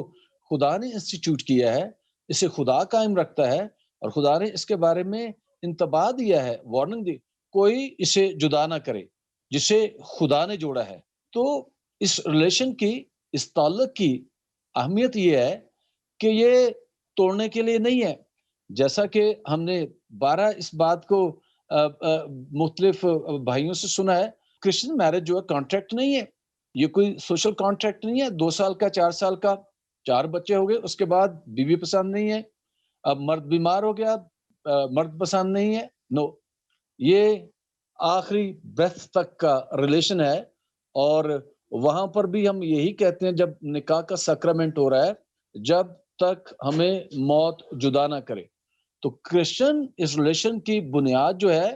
خدا نے انسٹیٹیوٹ کیا ہے، اسے خدا قائم رکھتا ہے، اور خدا نے اس کے بارے میں انتباہ دیا ہے، وارننگ دی، کوئی اسے جدا نہ کرے جسے خدا نے جوڑا ہے۔ تو اس ریلیشن کی، اس تعلق کی اہمیت یہ ہے کہ یہ توڑنے کے لیے نہیں ہے، جیسا کہ ہم نے 12 اس بات کو مختلف بھائیوں سے سنا ہے، کرسچن میرج جو ہے کانٹریکٹ نہیں ہے، یہ کوئی سوشل کانٹریکٹ نہیں ہے، 2 سال کا 4 سال کا 4 بچے ہو گئے، اس کے بعد بیوی پسند نہیں ہے، اب مرد بیمار ہو گیا، مرد پسند نہیں ہے، نو، یہ آخری بریتھ تک کا ریلیشن ہے۔ اور وہاں پر بھی ہم یہی کہتے ہیں جب نکاح کا سیکرامنٹ ہو رہا ہے، جب تک ہمیں موت جدا نہ کرے۔ تو کرسچن اس ریلیشن کی بنیاد جو ہے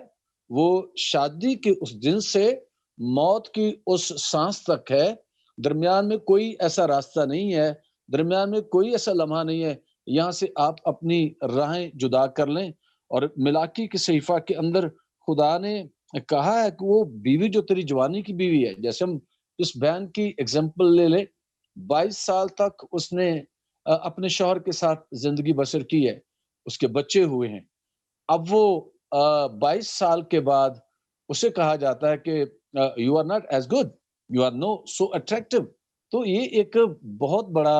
وہ شادی کے اس دن سے موت کی اس سانس تک ہے، درمیان میں کوئی ایسا راستہ نہیں ہے، درمیان میں کوئی ایسا لمحہ نہیں ہے یہاں سے آپ اپنی راہیں جدا کر لیں۔ اور ملاکی کے صحیفہ کے اندر خدا نے کہا ہے کہ وہ بیوی جو تیری جوانی کی بیوی ہے، جیسے ہم اس بہن کی اگزامپل لے لیں، 22 سال تک اس نے اپنے شوہر کے ساتھ زندگی بسر کی ہے، اس کے بچے ہوئے ہیں، اب وہ 22 سال کے بعد اسے کہا جاتا ہے کہ you are not as good, you are no so attractive. تو یہ ایک بہت بڑا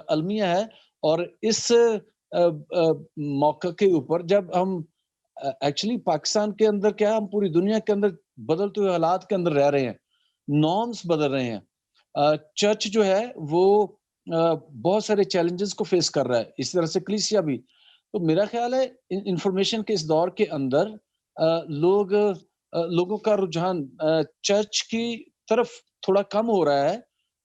المیہ ہے، اور اس موقع کے اوپر جب ہم ایکچولی پاکستان کے اندر کیا، ہم پوری دنیا کے اندر بدلتے ہوئے حالات کے اندر رہ رہے ہیں، نارمز بدل رہے ہیں، چرچ جو ہے وہ بہت سارے چیلنجز کو فیس کر رہا ہے، اس طرح سے کلیسیا بھی۔ تو میرا خیال ہے انفارمیشن کے اس دور کے اندر لوگوں کا رجحان چرچ کی طرف تھوڑا کم ہو رہا ہے،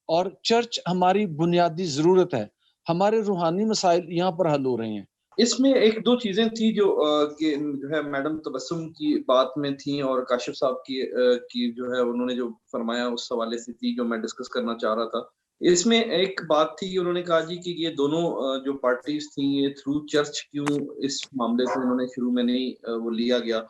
اور چرچ ہماری بنیادی ضرورت ہے، ہمارے روحانی مسائل یہاں پر حل ہو رہے ہیں۔ اس میں ایک دو چیزیں تھی جو ہے میڈم تبسم کی بات میں تھیں، اور کاشف صاحب کی جو ہے انہوں نے جو فرمایا اس حوالے سے تھی جو میں ڈسکس کرنا چاہ رہا تھا۔ اس میں ایک بات تھی، انہوں نے کہا جی کہ یہ دونوں جو پارٹیز تھیں یہ تھرو چرچ کیوں اس معاملے کو انہوں نے شروع میں نہیں وہ لیا گیا۔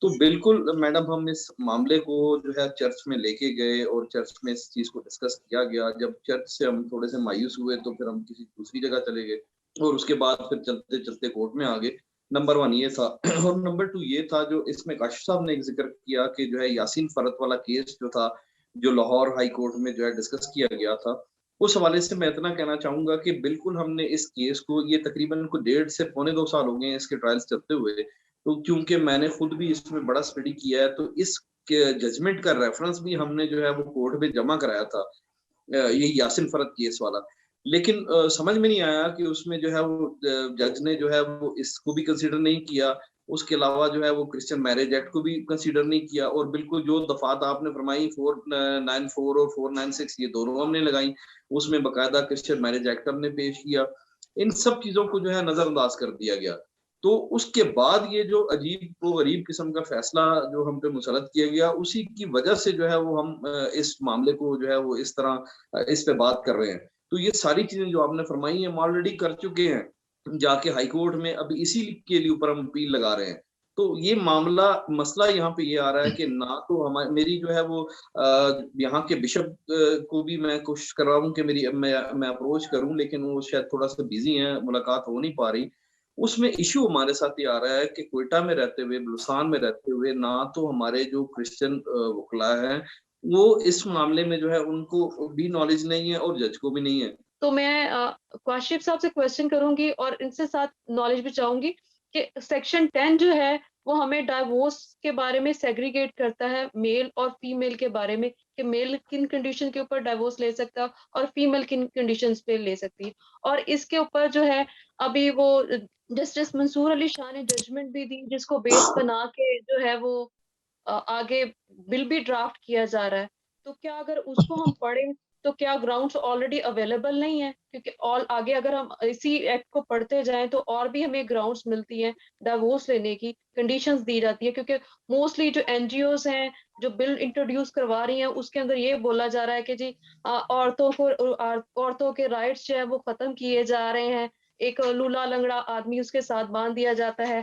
تو بالکل میڈم، ہم اس معاملے کو جو ہے چرچ میں لے کے گئے، اور چرچ میں اس چیز کو ڈسکس کیا گیا۔ جب چرچ سے ہم تھوڑے سے مایوس ہوئے تو پھر ہم کسی دوسری جگہ چلے گئے، اور اس کے بعد پھر چلتے چلتے کورٹ میں آگے۔ نمبر 1 یہ تھا، اور نمبر 2 یہ تھا جو اس میں کاشف صاحب نے ایک ذکر کیا کہ جو ہے یاسین فرت والا کیس جو تھا، جو لاہور ہائی کورٹ میں جو ہے ڈسکس کیا گیا تھا، اس حوالے سے میں اتنا کہنا چاہوں گا کہ بالکل ہم نے اس کیس کو، یہ تقریباً 1.5 سے 2.25 سال ہو گئے ہیں اس کے ٹرائلز چلتے ہوئے، تو کیونکہ میں نے خود بھی اس میں بڑا اسٹڈی کیا ہے، تو اس ججمنٹ کا ریفرنس بھی ہم نے جو ہے وہ کورٹ میں جمع کرایا تھا، یہ یاسین فرت کیس والا۔ لیکن سمجھ میں نہیں آیا کہ اس میں جو ہے وہ جج نے جو ہے وہ اس کو بھی کنسیڈر نہیں کیا، اس کے علاوہ جو ہے وہ کرسچن میرج ایکٹ کو بھی کنسیڈر نہیں کیا، اور بالکل جو دفعات آپ نے فرمائی 494 اور 496 یہ دونوں ہم نے لگائی، اس میں باقاعدہ کرسچن میرج ایکٹ ہم نے پیش کیا، ان سب چیزوں کو جو ہے نظر انداز کر دیا گیا۔ تو اس کے بعد یہ جو عجیب و غریب قسم کا فیصلہ جو ہم پہ مسلط کیا گیا، اسی کی وجہ سے جو ہے وہ ہم اس معاملے کو جو ہے وہ اس طرح اس پہ بات کر رہے ہیں۔ تو یہ ساری چیزیں جو آپ نے فرمائی ہیں ہم آلریڈی کر چکے ہیں جا کے ہائی کورٹ میں، ابھی اسی کے لیے اوپر ہم اپیل لگا رہے ہیں۔ تو یہ مسئلہ یہاں پہ یہ آ رہا ہے کہ نہ تو میری جو ہے وہ یہاں کے بشپ کو بھی میں کوشش کر رہا ہوں کہ میں اپروچ کروں، لیکن وہ شاید تھوڑا سا بزی ہیں، ملاقات ہو نہیں پا رہی۔ اس میں ایشو ہمارے ساتھ یہ آ رہا ہے کہ کوئٹہ میں رہتے ہوئے، بلوچستان میں رہتے ہوئے، نہ تو ہمارے جو کرسچن وکلاء ہیں وہ اس معاملے میں جو ہے ان کو بھی نالج نہیں ہے، اور جج کو بھی نہیں ہے۔ تو میں کاشف صاحب سے کویسچن کروں گی، اور ان سے ساتھ نالج بھی چاہوں گی کہ سیکشن 10 جو ہے وہ ہمیں ڈائیورس کے بارے میں سیگریگیٹ کرتا ہے میل اور فیمیل کے بارے میں، کہ میل کن کنڈیشن کے اوپر ڈائیورس لے سکتا اور فیمیل کن کنڈیشنز پہ لے سکتی ہے۔ اور اس کے اوپر جو ہے ابھی وہ جسٹس منصور علی شاہ نے ججمنٹ بھی دی، جس کو بیس بنا کے جو ہے وہ آگے بل بھی ڈرافٹ کیا جا رہا ہے۔ تو کیا اگر اس کو ہم پڑھیں تو کیا گراؤنڈس آلریڈی اویلیبل نہیں ہیں؟ کیونکہ آگے اگر ہم اسی ایکٹ کو پڑھتے جائیں تو اور بھی ہمیں گراؤنڈس ملتی ہیں ڈائیورس لینے کی، کنڈیشنز دی جاتی ہے، کیونکہ موسٹلی جو این جی اوز ہیں جو بل انٹروڈیوس کروا رہی ہیں اس کے اندر یہ بولا جا رہا ہے کہ جی عورتوں کے رائٹس جو ہے وہ ختم کیے جا رہے ہیں، ایک لولا لنگڑا آدمی اس کے ساتھ باندھ دیا جاتا ہے،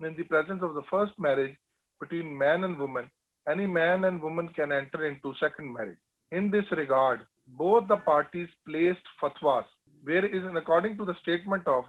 in the presence of the first marriage between man and woman, any man and woman can enter into second marriage. In this regard, both the parties placed fatwas, where is according to the statement of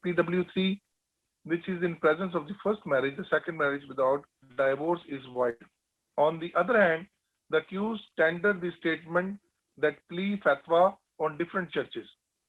PW3, which is in presence of the first marriage, the second marriage without divorce is void. On the other hand, the accused tendered the statement that plea fatwa on different churches.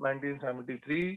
1973,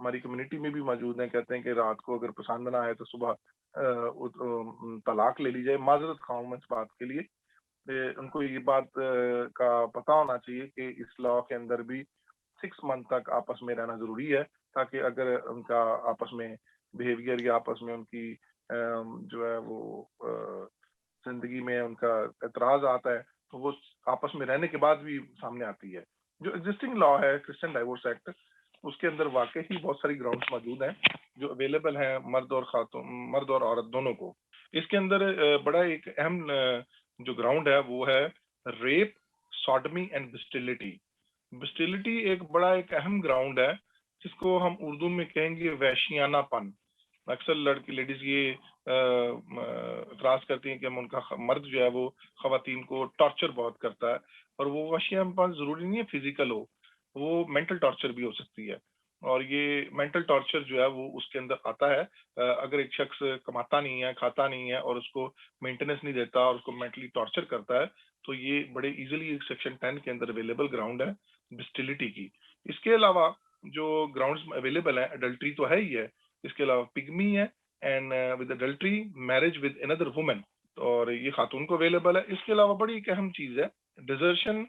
ہماری community میں بھی موجود ہیں، کہتے ہیں کہ رات کو اگر پسند نہ آئے تو صبح طلاق لے لی جائے. معذرت خواہ ہوں میں اس بات کے لیے. ان کو یہ بات کا پتہ ہونا چاہیے کہ اس لا کے اندر بھی 6 منتھ تک آپس میں رہنا ضروری ہے، تاکہ اگر ان کا آپس میں بیہیویئر یا آپس میں ان کی جو ہے وہ زندگی میں ان کا اعتراض آتا ہے تو وہ آپس میں رہنے کے بعد بھی سامنے آتی ہے. جو ایگزسٹنگ لا ہے کرسچن ڈائیورس ایکٹ، اس کے اندر واقعی ہی بہت ساری گراؤنڈس موجود ہیں جو اویلیبل ہیں مرد اور عورت دونوں کو. اس کے اندر بڑا ایک اہم جو گراؤنڈ ہے وہ ہے ریپ، سوڈمی اینڈ بسٹیلٹی. بسٹیلٹی ایک بڑا ایک اہم گراؤنڈ ہے جس کو ہم اردو میں کہیں گے وحشیانہ پن. اکثر لیڈیز یہ اعتراض کرتی ہیں کہ ان کا مرد جو ہے وہ خواتین کو ٹارچر بہت کرتا ہے، اور وہ وحشیانہ پن ضروری نہیں ہے فزیکل ہو، وہ مینٹل ٹارچر بھی ہو سکتی ہے. اور یہ مینٹل ٹارچر جو ہے وہ اس کے اندر آتا ہے اگر ایک شخص کماتا نہیں ہے، کھاتا نہیں ہے اور اس کو مینٹیننس نہیں دیتا اور اس کو مینٹلی ٹارچر کرتا ہے، تو یہ بڑے ایزیلی سیکشن 10 کے اندر اویلیبل گراؤنڈ ہے بسٹیلٹی کی. اس کے علاوہ جو گراؤنڈز اویلیبل ہیں، اڈلٹری تو ہے ہی ہے، اس کے علاوہ پگمی ہے and with adultery marriage with another woman, اور یہ خاتون کو اویلیبل ہے. اس کے علاوہ بڑی ایک اہم چیز ہے desertion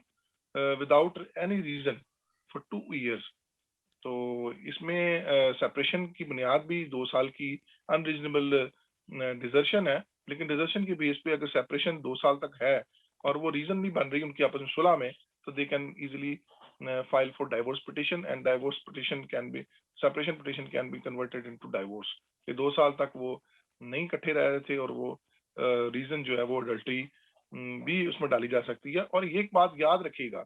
without any reason for 2 years. تو اس میں سپریشن کی بنیاد بھی 2 سال کی ان ریزنیبل ڈیزرشن ہے، لیکن ڈیزرشن کے بیس پہ اگر سپریشن 2 سال تک ہے اور وہ ریزن نہیں بن رہی ان کی آپس میں صلح میں، تو they can easily file for divorce petition and divorce petition can be separation petition can be converted into divorce. کہ 2 سال تک وہ نہیں اکٹھے رہ رہے تھے اور وہ ریزن جو ہے وہ اڈلٹری بھی اس میں ڈالی جا سکتی ہے. اور یہ ایک بات یاد رکھیے گا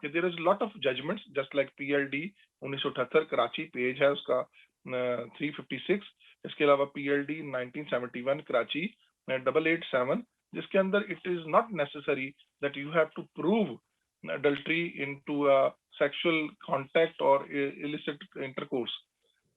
کہ there is lot of judgments just like PLD 1978 Karachi page ہے اس کا 356. اس کے علاوہ PLD 1971 کراچی 887، جس کے اندر it is not necessary that you have to prove adultery into a sexual contact or illicit intercourse.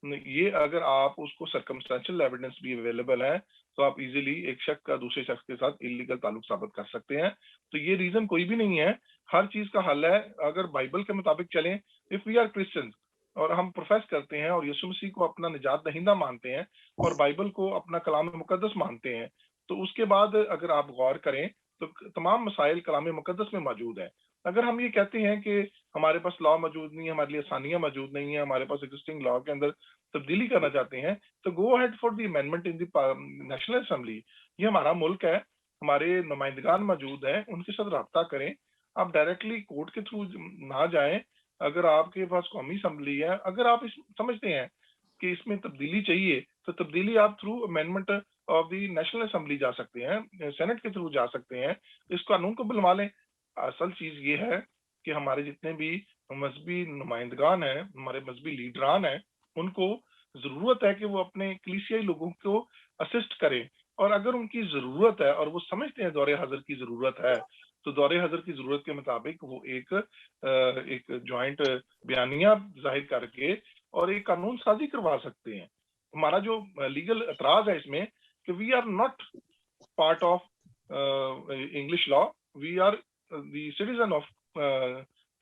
یہ اگر آپ اس کو سرکمسٹانشل ایویڈنس بھی اویلیبل ہے تو آپ ایزیلی ایک شخص کا دوسرے شخص کے ساتھ انلیگل تعلق ثابت کر سکتے ہیں. تو یہ ریزن کوئی بھی نہیں ہے، ہر چیز کا حل ہے اگر بائبل کے مطابق چلیں. اف وی آر کرسچنز اور ہم پروفیس کرتے ہیں اور یسوع مسیح کو اپنا نجات دہندہ مانتے ہیں اور بائبل کو اپنا کلام مقدس مانتے ہیں، تو اس کے بعد اگر آپ غور کریں تو تمام مسائل کلام مقدس میں موجود ہیں. اگر ہم یہ کہتے ہیں کہ ہمارے پاس لا موجود نہیں ہے، ہمارے لیے آسانیاں موجود نہیں ہیں، ہمارے پاس ایگزسٹنگ لا کے اندر تبدیلی کرنا چاہتے ہیں، تو go ahead for the amendment in the national assembly. یہ ہمارا ملک ہے، ہمارے نمائندگان موجود ہیں، ان کے ساتھ رابطہ کریں. آپ ڈائریکٹلی کورٹ کے تھرو نہ جائیں. اگر آپ کے پاس قومی اسمبلی ہے، اگر آپ سمجھتے ہیں کہ اس میں تبدیلی چاہیے تو تبدیلی آپ through amendment of the national assembly جا سکتے ہیں، سینٹ کے تھرو جا سکتے ہیں، اس قانون کو بنوا لیں. اصل چیز یہ ہے کہ ہمارے جتنے بھی مذہبی نمائندگان ہیں، ہمارے مذہبی لیڈران ہیں، ان کو ضرورت ہے کہ وہ اپنے کلیسیائی لوگوں کو اسسٹ کریں. اور اگر ان کی ضرورت ہے اور وہ سمجھتے ہیں دور حاضر کی ضرورت ہے، تو دور حاضر کی ضرورت کے مطابق وہ ایک جوائنٹ بیانیہ ظاہر کر کے اور ایک قانون سازی کروا سکتے ہیں. ہمارا جو لیگل اعتراض ہے اس میں کہ we are not part of English law, we are the citizen of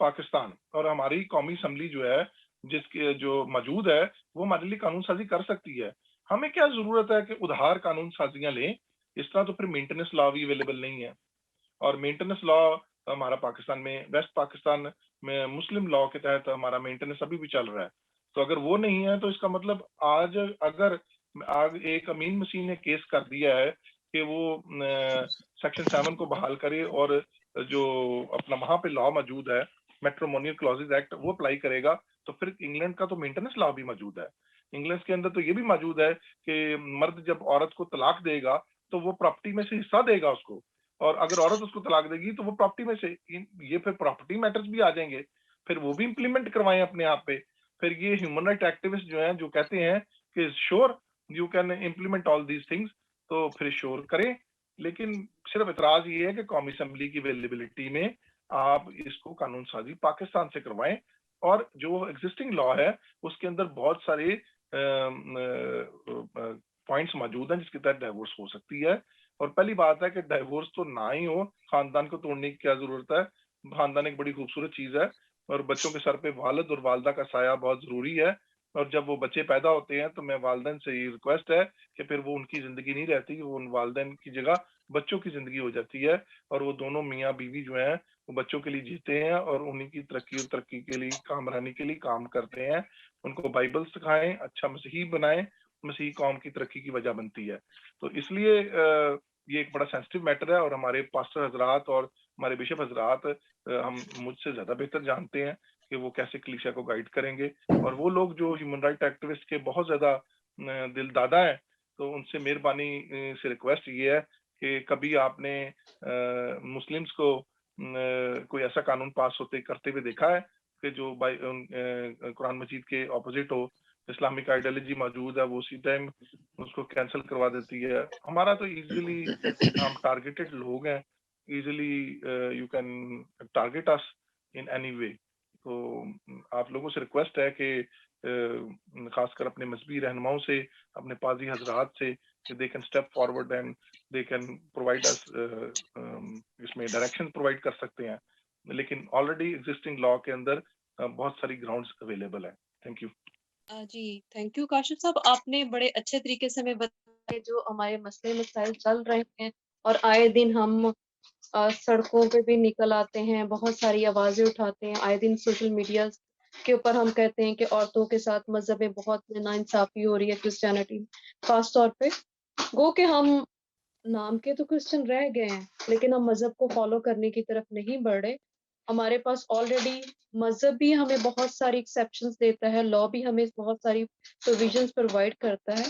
Pakistan, اور ہماری قومی اسمبلی جو ہے جس کے جو موجود ہے وہ ہمارے لیے قانون سازی کر سکتی ہے. ہمیں کیا ضرورت ہے کہ ادھار قانون سازیاں لیں؟ اس طرح تو پھر مینٹیننس لا بھی اویلیبل نہیں ہے، اور مینٹیننس لا ہمارا پاکستان میں ویسٹ پاکستان میں مسلم لا کے تحت ہمارا مینٹیننس ابھی بھی چل رہا ہے. تو اگر وہ نہیں ہے تو اس کا مطلب آج اگر ایک امین مسیح نے کیس کر دیا ہے کہ وہ سیکشن 7 کو بحال کرے اور جو اپنا وہاں پہ لا موجود ہے میٹرومونیل کلوزز ایکٹ وہ اپلائی کرے گا، تو پھر انگلینڈ کا تو مینٹیننس لا بھی موجود ہے. انگلینڈ کے اندر تو یہ بھی موجود ہے کہ مرد جب عورت کو طلاق دے گا تو وہ پراپرٹی میں سے حصہ دے گا اس کو، اور اگر عورت اس کو طلاق دے گی تو وہ پراپرٹی میں سے، یہ پھر پراپرٹی میٹرز بھی آ جائیں گے، پھر وہ بھی امپلیمنٹ کروائیں اپنے آپ پہ. پھر یہ ہیومن رائٹ ایکٹیوسٹ جو ہیں جو کہتے ہیں کہ sure you can implement all these things, تو پھر شور کریں. لیکن صرف اعتراض یہ ہے کہ قومی اسمبلی کی اویلیبلٹی میں آپ اس کو قانون سازی پاکستان سے کروائیں، اور جو ایگزسٹنگ لا ہے اس کے اندر بہت سارے پوائنٹس موجود ہیں جس کے تحت ڈائیورس ہو سکتی ہے. اور پہلی بات ہے کہ ڈائیورس تو نہ ہی ہو، خاندان کو توڑنے کی کیا ضرورت ہے؟ خاندان ایک بڑی خوبصورت چیز ہے، اور بچوں کے سر پہ والد اور والدہ کا سایہ بہت ضروری ہے. اور جب وہ بچے پیدا ہوتے ہیں تو میں والدین سے یہ ریکویسٹ ہے کہ پھر وہ ان کی زندگی نہیں رہتی، وہ ان والدین کی جگہ بچوں کی زندگی ہو جاتی ہے، اور وہ دونوں میاں بیوی جو ہیں وہ بچوں کے لیے جیتے ہیں اور انہیں کی ترقی کے لیے، کامرانی کے لیے کام کرتے ہیں. ان کو بائبل سکھائیں، اچھا مسیحی بنائیں، مسیحی قوم کی ترقی کی وجہ بنتی ہے. تو اس لیے یہ ایک بڑا سینسٹیو میٹر ہے، اور ہمارے پاسٹر حضرات اور ہمارے بشپ حضرات ہم مجھ سے زیادہ بہتر جانتے ہیں کہ وہ کیسے کلیسیا کو گائیڈ کریں گے. اور وہ لوگ جو ہیومن رائٹ ایکٹیوسٹ کے بہت زیادہ دل دادا ہیں، تو ان سے مہربانی سے ریکویسٹ یہ ہے کہ کبھی آپ نے مسلمس کو کوئی ایسا قانون پاس کرتے ہوئے دیکھا ہے کہ جو قرآن مجید کے اپوزٹ ہو؟ اسلامک آئیڈیالوجی موجود ہے، وہ اسی ٹائم اس کو کینسل کروا دیتی ہے. ہمارا تو ایزیلی ہم ٹارگیٹڈ لوگ ہیں، easily you can target us in any way. تو آپ لوگوں سے ریکویسٹ ہے کہ خاص کر اپنے مذہبی رہنماؤں سے، اپنے پادری حضرات سے، کہ they can step forward and they can provide us, اس میں ڈائریکشن پرووائڈ کر سکتے ہیں. لیکن آلریڈی ایگزسٹنگ لا کے اندر بہت ساری گراؤنڈس اویلیبل ہیں. Thank you. جی تھینک یو کاشف صاحب، آپ نے بڑے اچھے طریقے سے ہمیں بتایا جو ہمارے مسئلے مسائل چل رہے ہیں، اور آئے دن ہم سڑکوں پہ بھی نکل آتے ہیں، بہت ساری آوازیں اٹھاتے ہیں، آئے دن سوشل میڈیا کے اوپر ہم کہتے ہیں کہ عورتوں کے ساتھ مذہب میں بہت ناانصافی ہو رہی ہے، کرسچینٹی خاص طور پہ. گو کہ ہم نام کے تو کرسچن رہ گئے ہیں، لیکن ہم مذہب کو فالو کرنے کی طرف نہیں بڑھ رہے. ہمارے پاس آلریڈی مذہب بھی ہمیں بہت ساری ایکسیپشنز دیتا ہے، لا بھی ہمیں بہت ساری پروویژنز پرووائڈ کرتا ہے،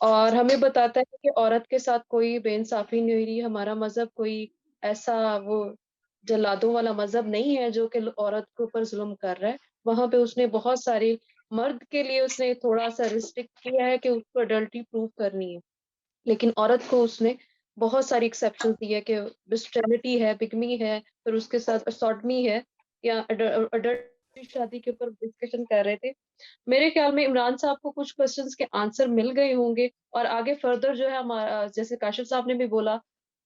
اور ہمیں بتاتا ہے کہ عورت کے ساتھ کوئی بے انصافی نہیں ہو رہی. ہمارا مذہب کوئی ایسا وہ جلادوں والا مذہب نہیں ہے جو کہ عورت کے اوپر ظلم کر رہا ہے. وہاں پہ اس نے بہت ساری مرد کے لیے اس نے تھوڑا سا ریسٹرکٹ کیا ہے کہ اس کو اڈلٹی پروف کرنی ہے، لیکن عورت کو اس نے بہت ساری ایکسیپشن دی ہے کہ بسٹرینٹی ہے، بگمی ہے، پھر اس کے ساتھ اساڈمی ہے، یا اڈلٹ شادی کے اوپر ڈسکشن کر رہے تھے. میرے خیال میں عمران صاحب کو کچھ کوشچنس کے آنسر مل گئے ہوں گے، اور آگے فردر جو ہے ہمارا، جیسے کاشف صاحب نے بھی بولا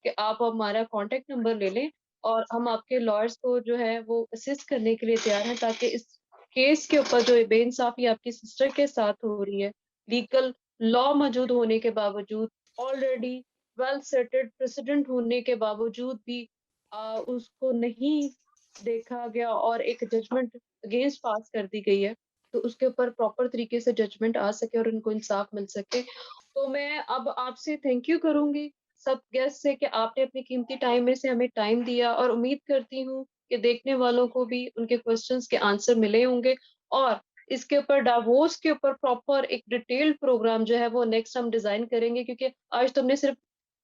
کہ آپ ہمارا کانٹیکٹ نمبر لے لیں، اور ہم آپ کے لائرس کو جو ہے وہ اسسٹ کرنے کے لیے تیار ہیں، تاکہ اس کیس کے اوپر جو بے انصافی آپ کی سسٹر کے ساتھ ہو رہی ہے، لیگل لا موجود ہونے کے باوجود، آلریڈی ویل سیٹڈ پریسیڈنٹ ہونے کے باوجود بھی اس کو نہیں دیکھا گیا اور ایک ججمنٹ اگینسٹ پاس کر دی گئی ہے، تو اس کے اوپر پراپر طریقے سے ججمنٹ آ سکے اور ان کو انصاف مل سکے. تو میں اب آپ سے تھینک یو کروں گی سب گیسٹ سے کہ آپ نے اپنی قیمتی ٹائم میں سے ہمیں ٹائم دیا، اور امید کرتی ہوں کہ دیکھنے والوں کو بھی ان کے کوشچنس کے آنسر ملے ہوں گے. اور اس کے اوپر ڈائیورس کے اوپر پراپر ایک ڈیٹیلڈ پروگرام جو ہے وہ نیکسٹ ہم ڈیزائن کریں گے، کیونکہ آج تم نے صرف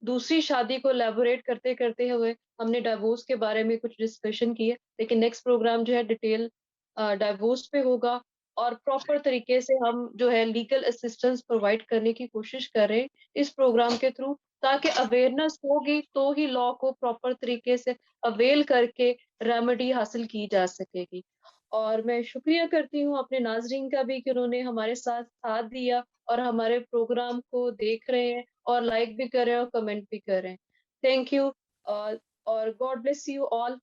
دوسری شادی کو ایلیبوریٹ کرتے کرتے ہوئے ہم نے ڈائیورس کے بارے میں کچھ ڈسکشن کی ہے، لیکن نیکسٹ پروگرام جو ہے ڈیٹیل ڈائیورس پہ ہوگا، اور پراپر طریقے سے ہم جو ہے لیگل اسسٹنس پرووائڈ کرنے کی کوشش کریں اس پروگرام کے تھرو، تاکہ اویئرنیس ہوگی تو ہی لا کو پراپر طریقے سے اویل کر کے ریمیڈی حاصل کی جا سکے گی. اور میں شکریہ کرتی ہوں اپنے ناظرین کا بھی کہ انہوں نے ہمارے ساتھ دیا اور ہمارے پروگرام کو دیکھ رہے ہیں اور لائک بھی کر رہے ہیں اور کمنٹ بھی کر رہے ہیں. تھینک یو، اور گاڈ بلیس یو آل.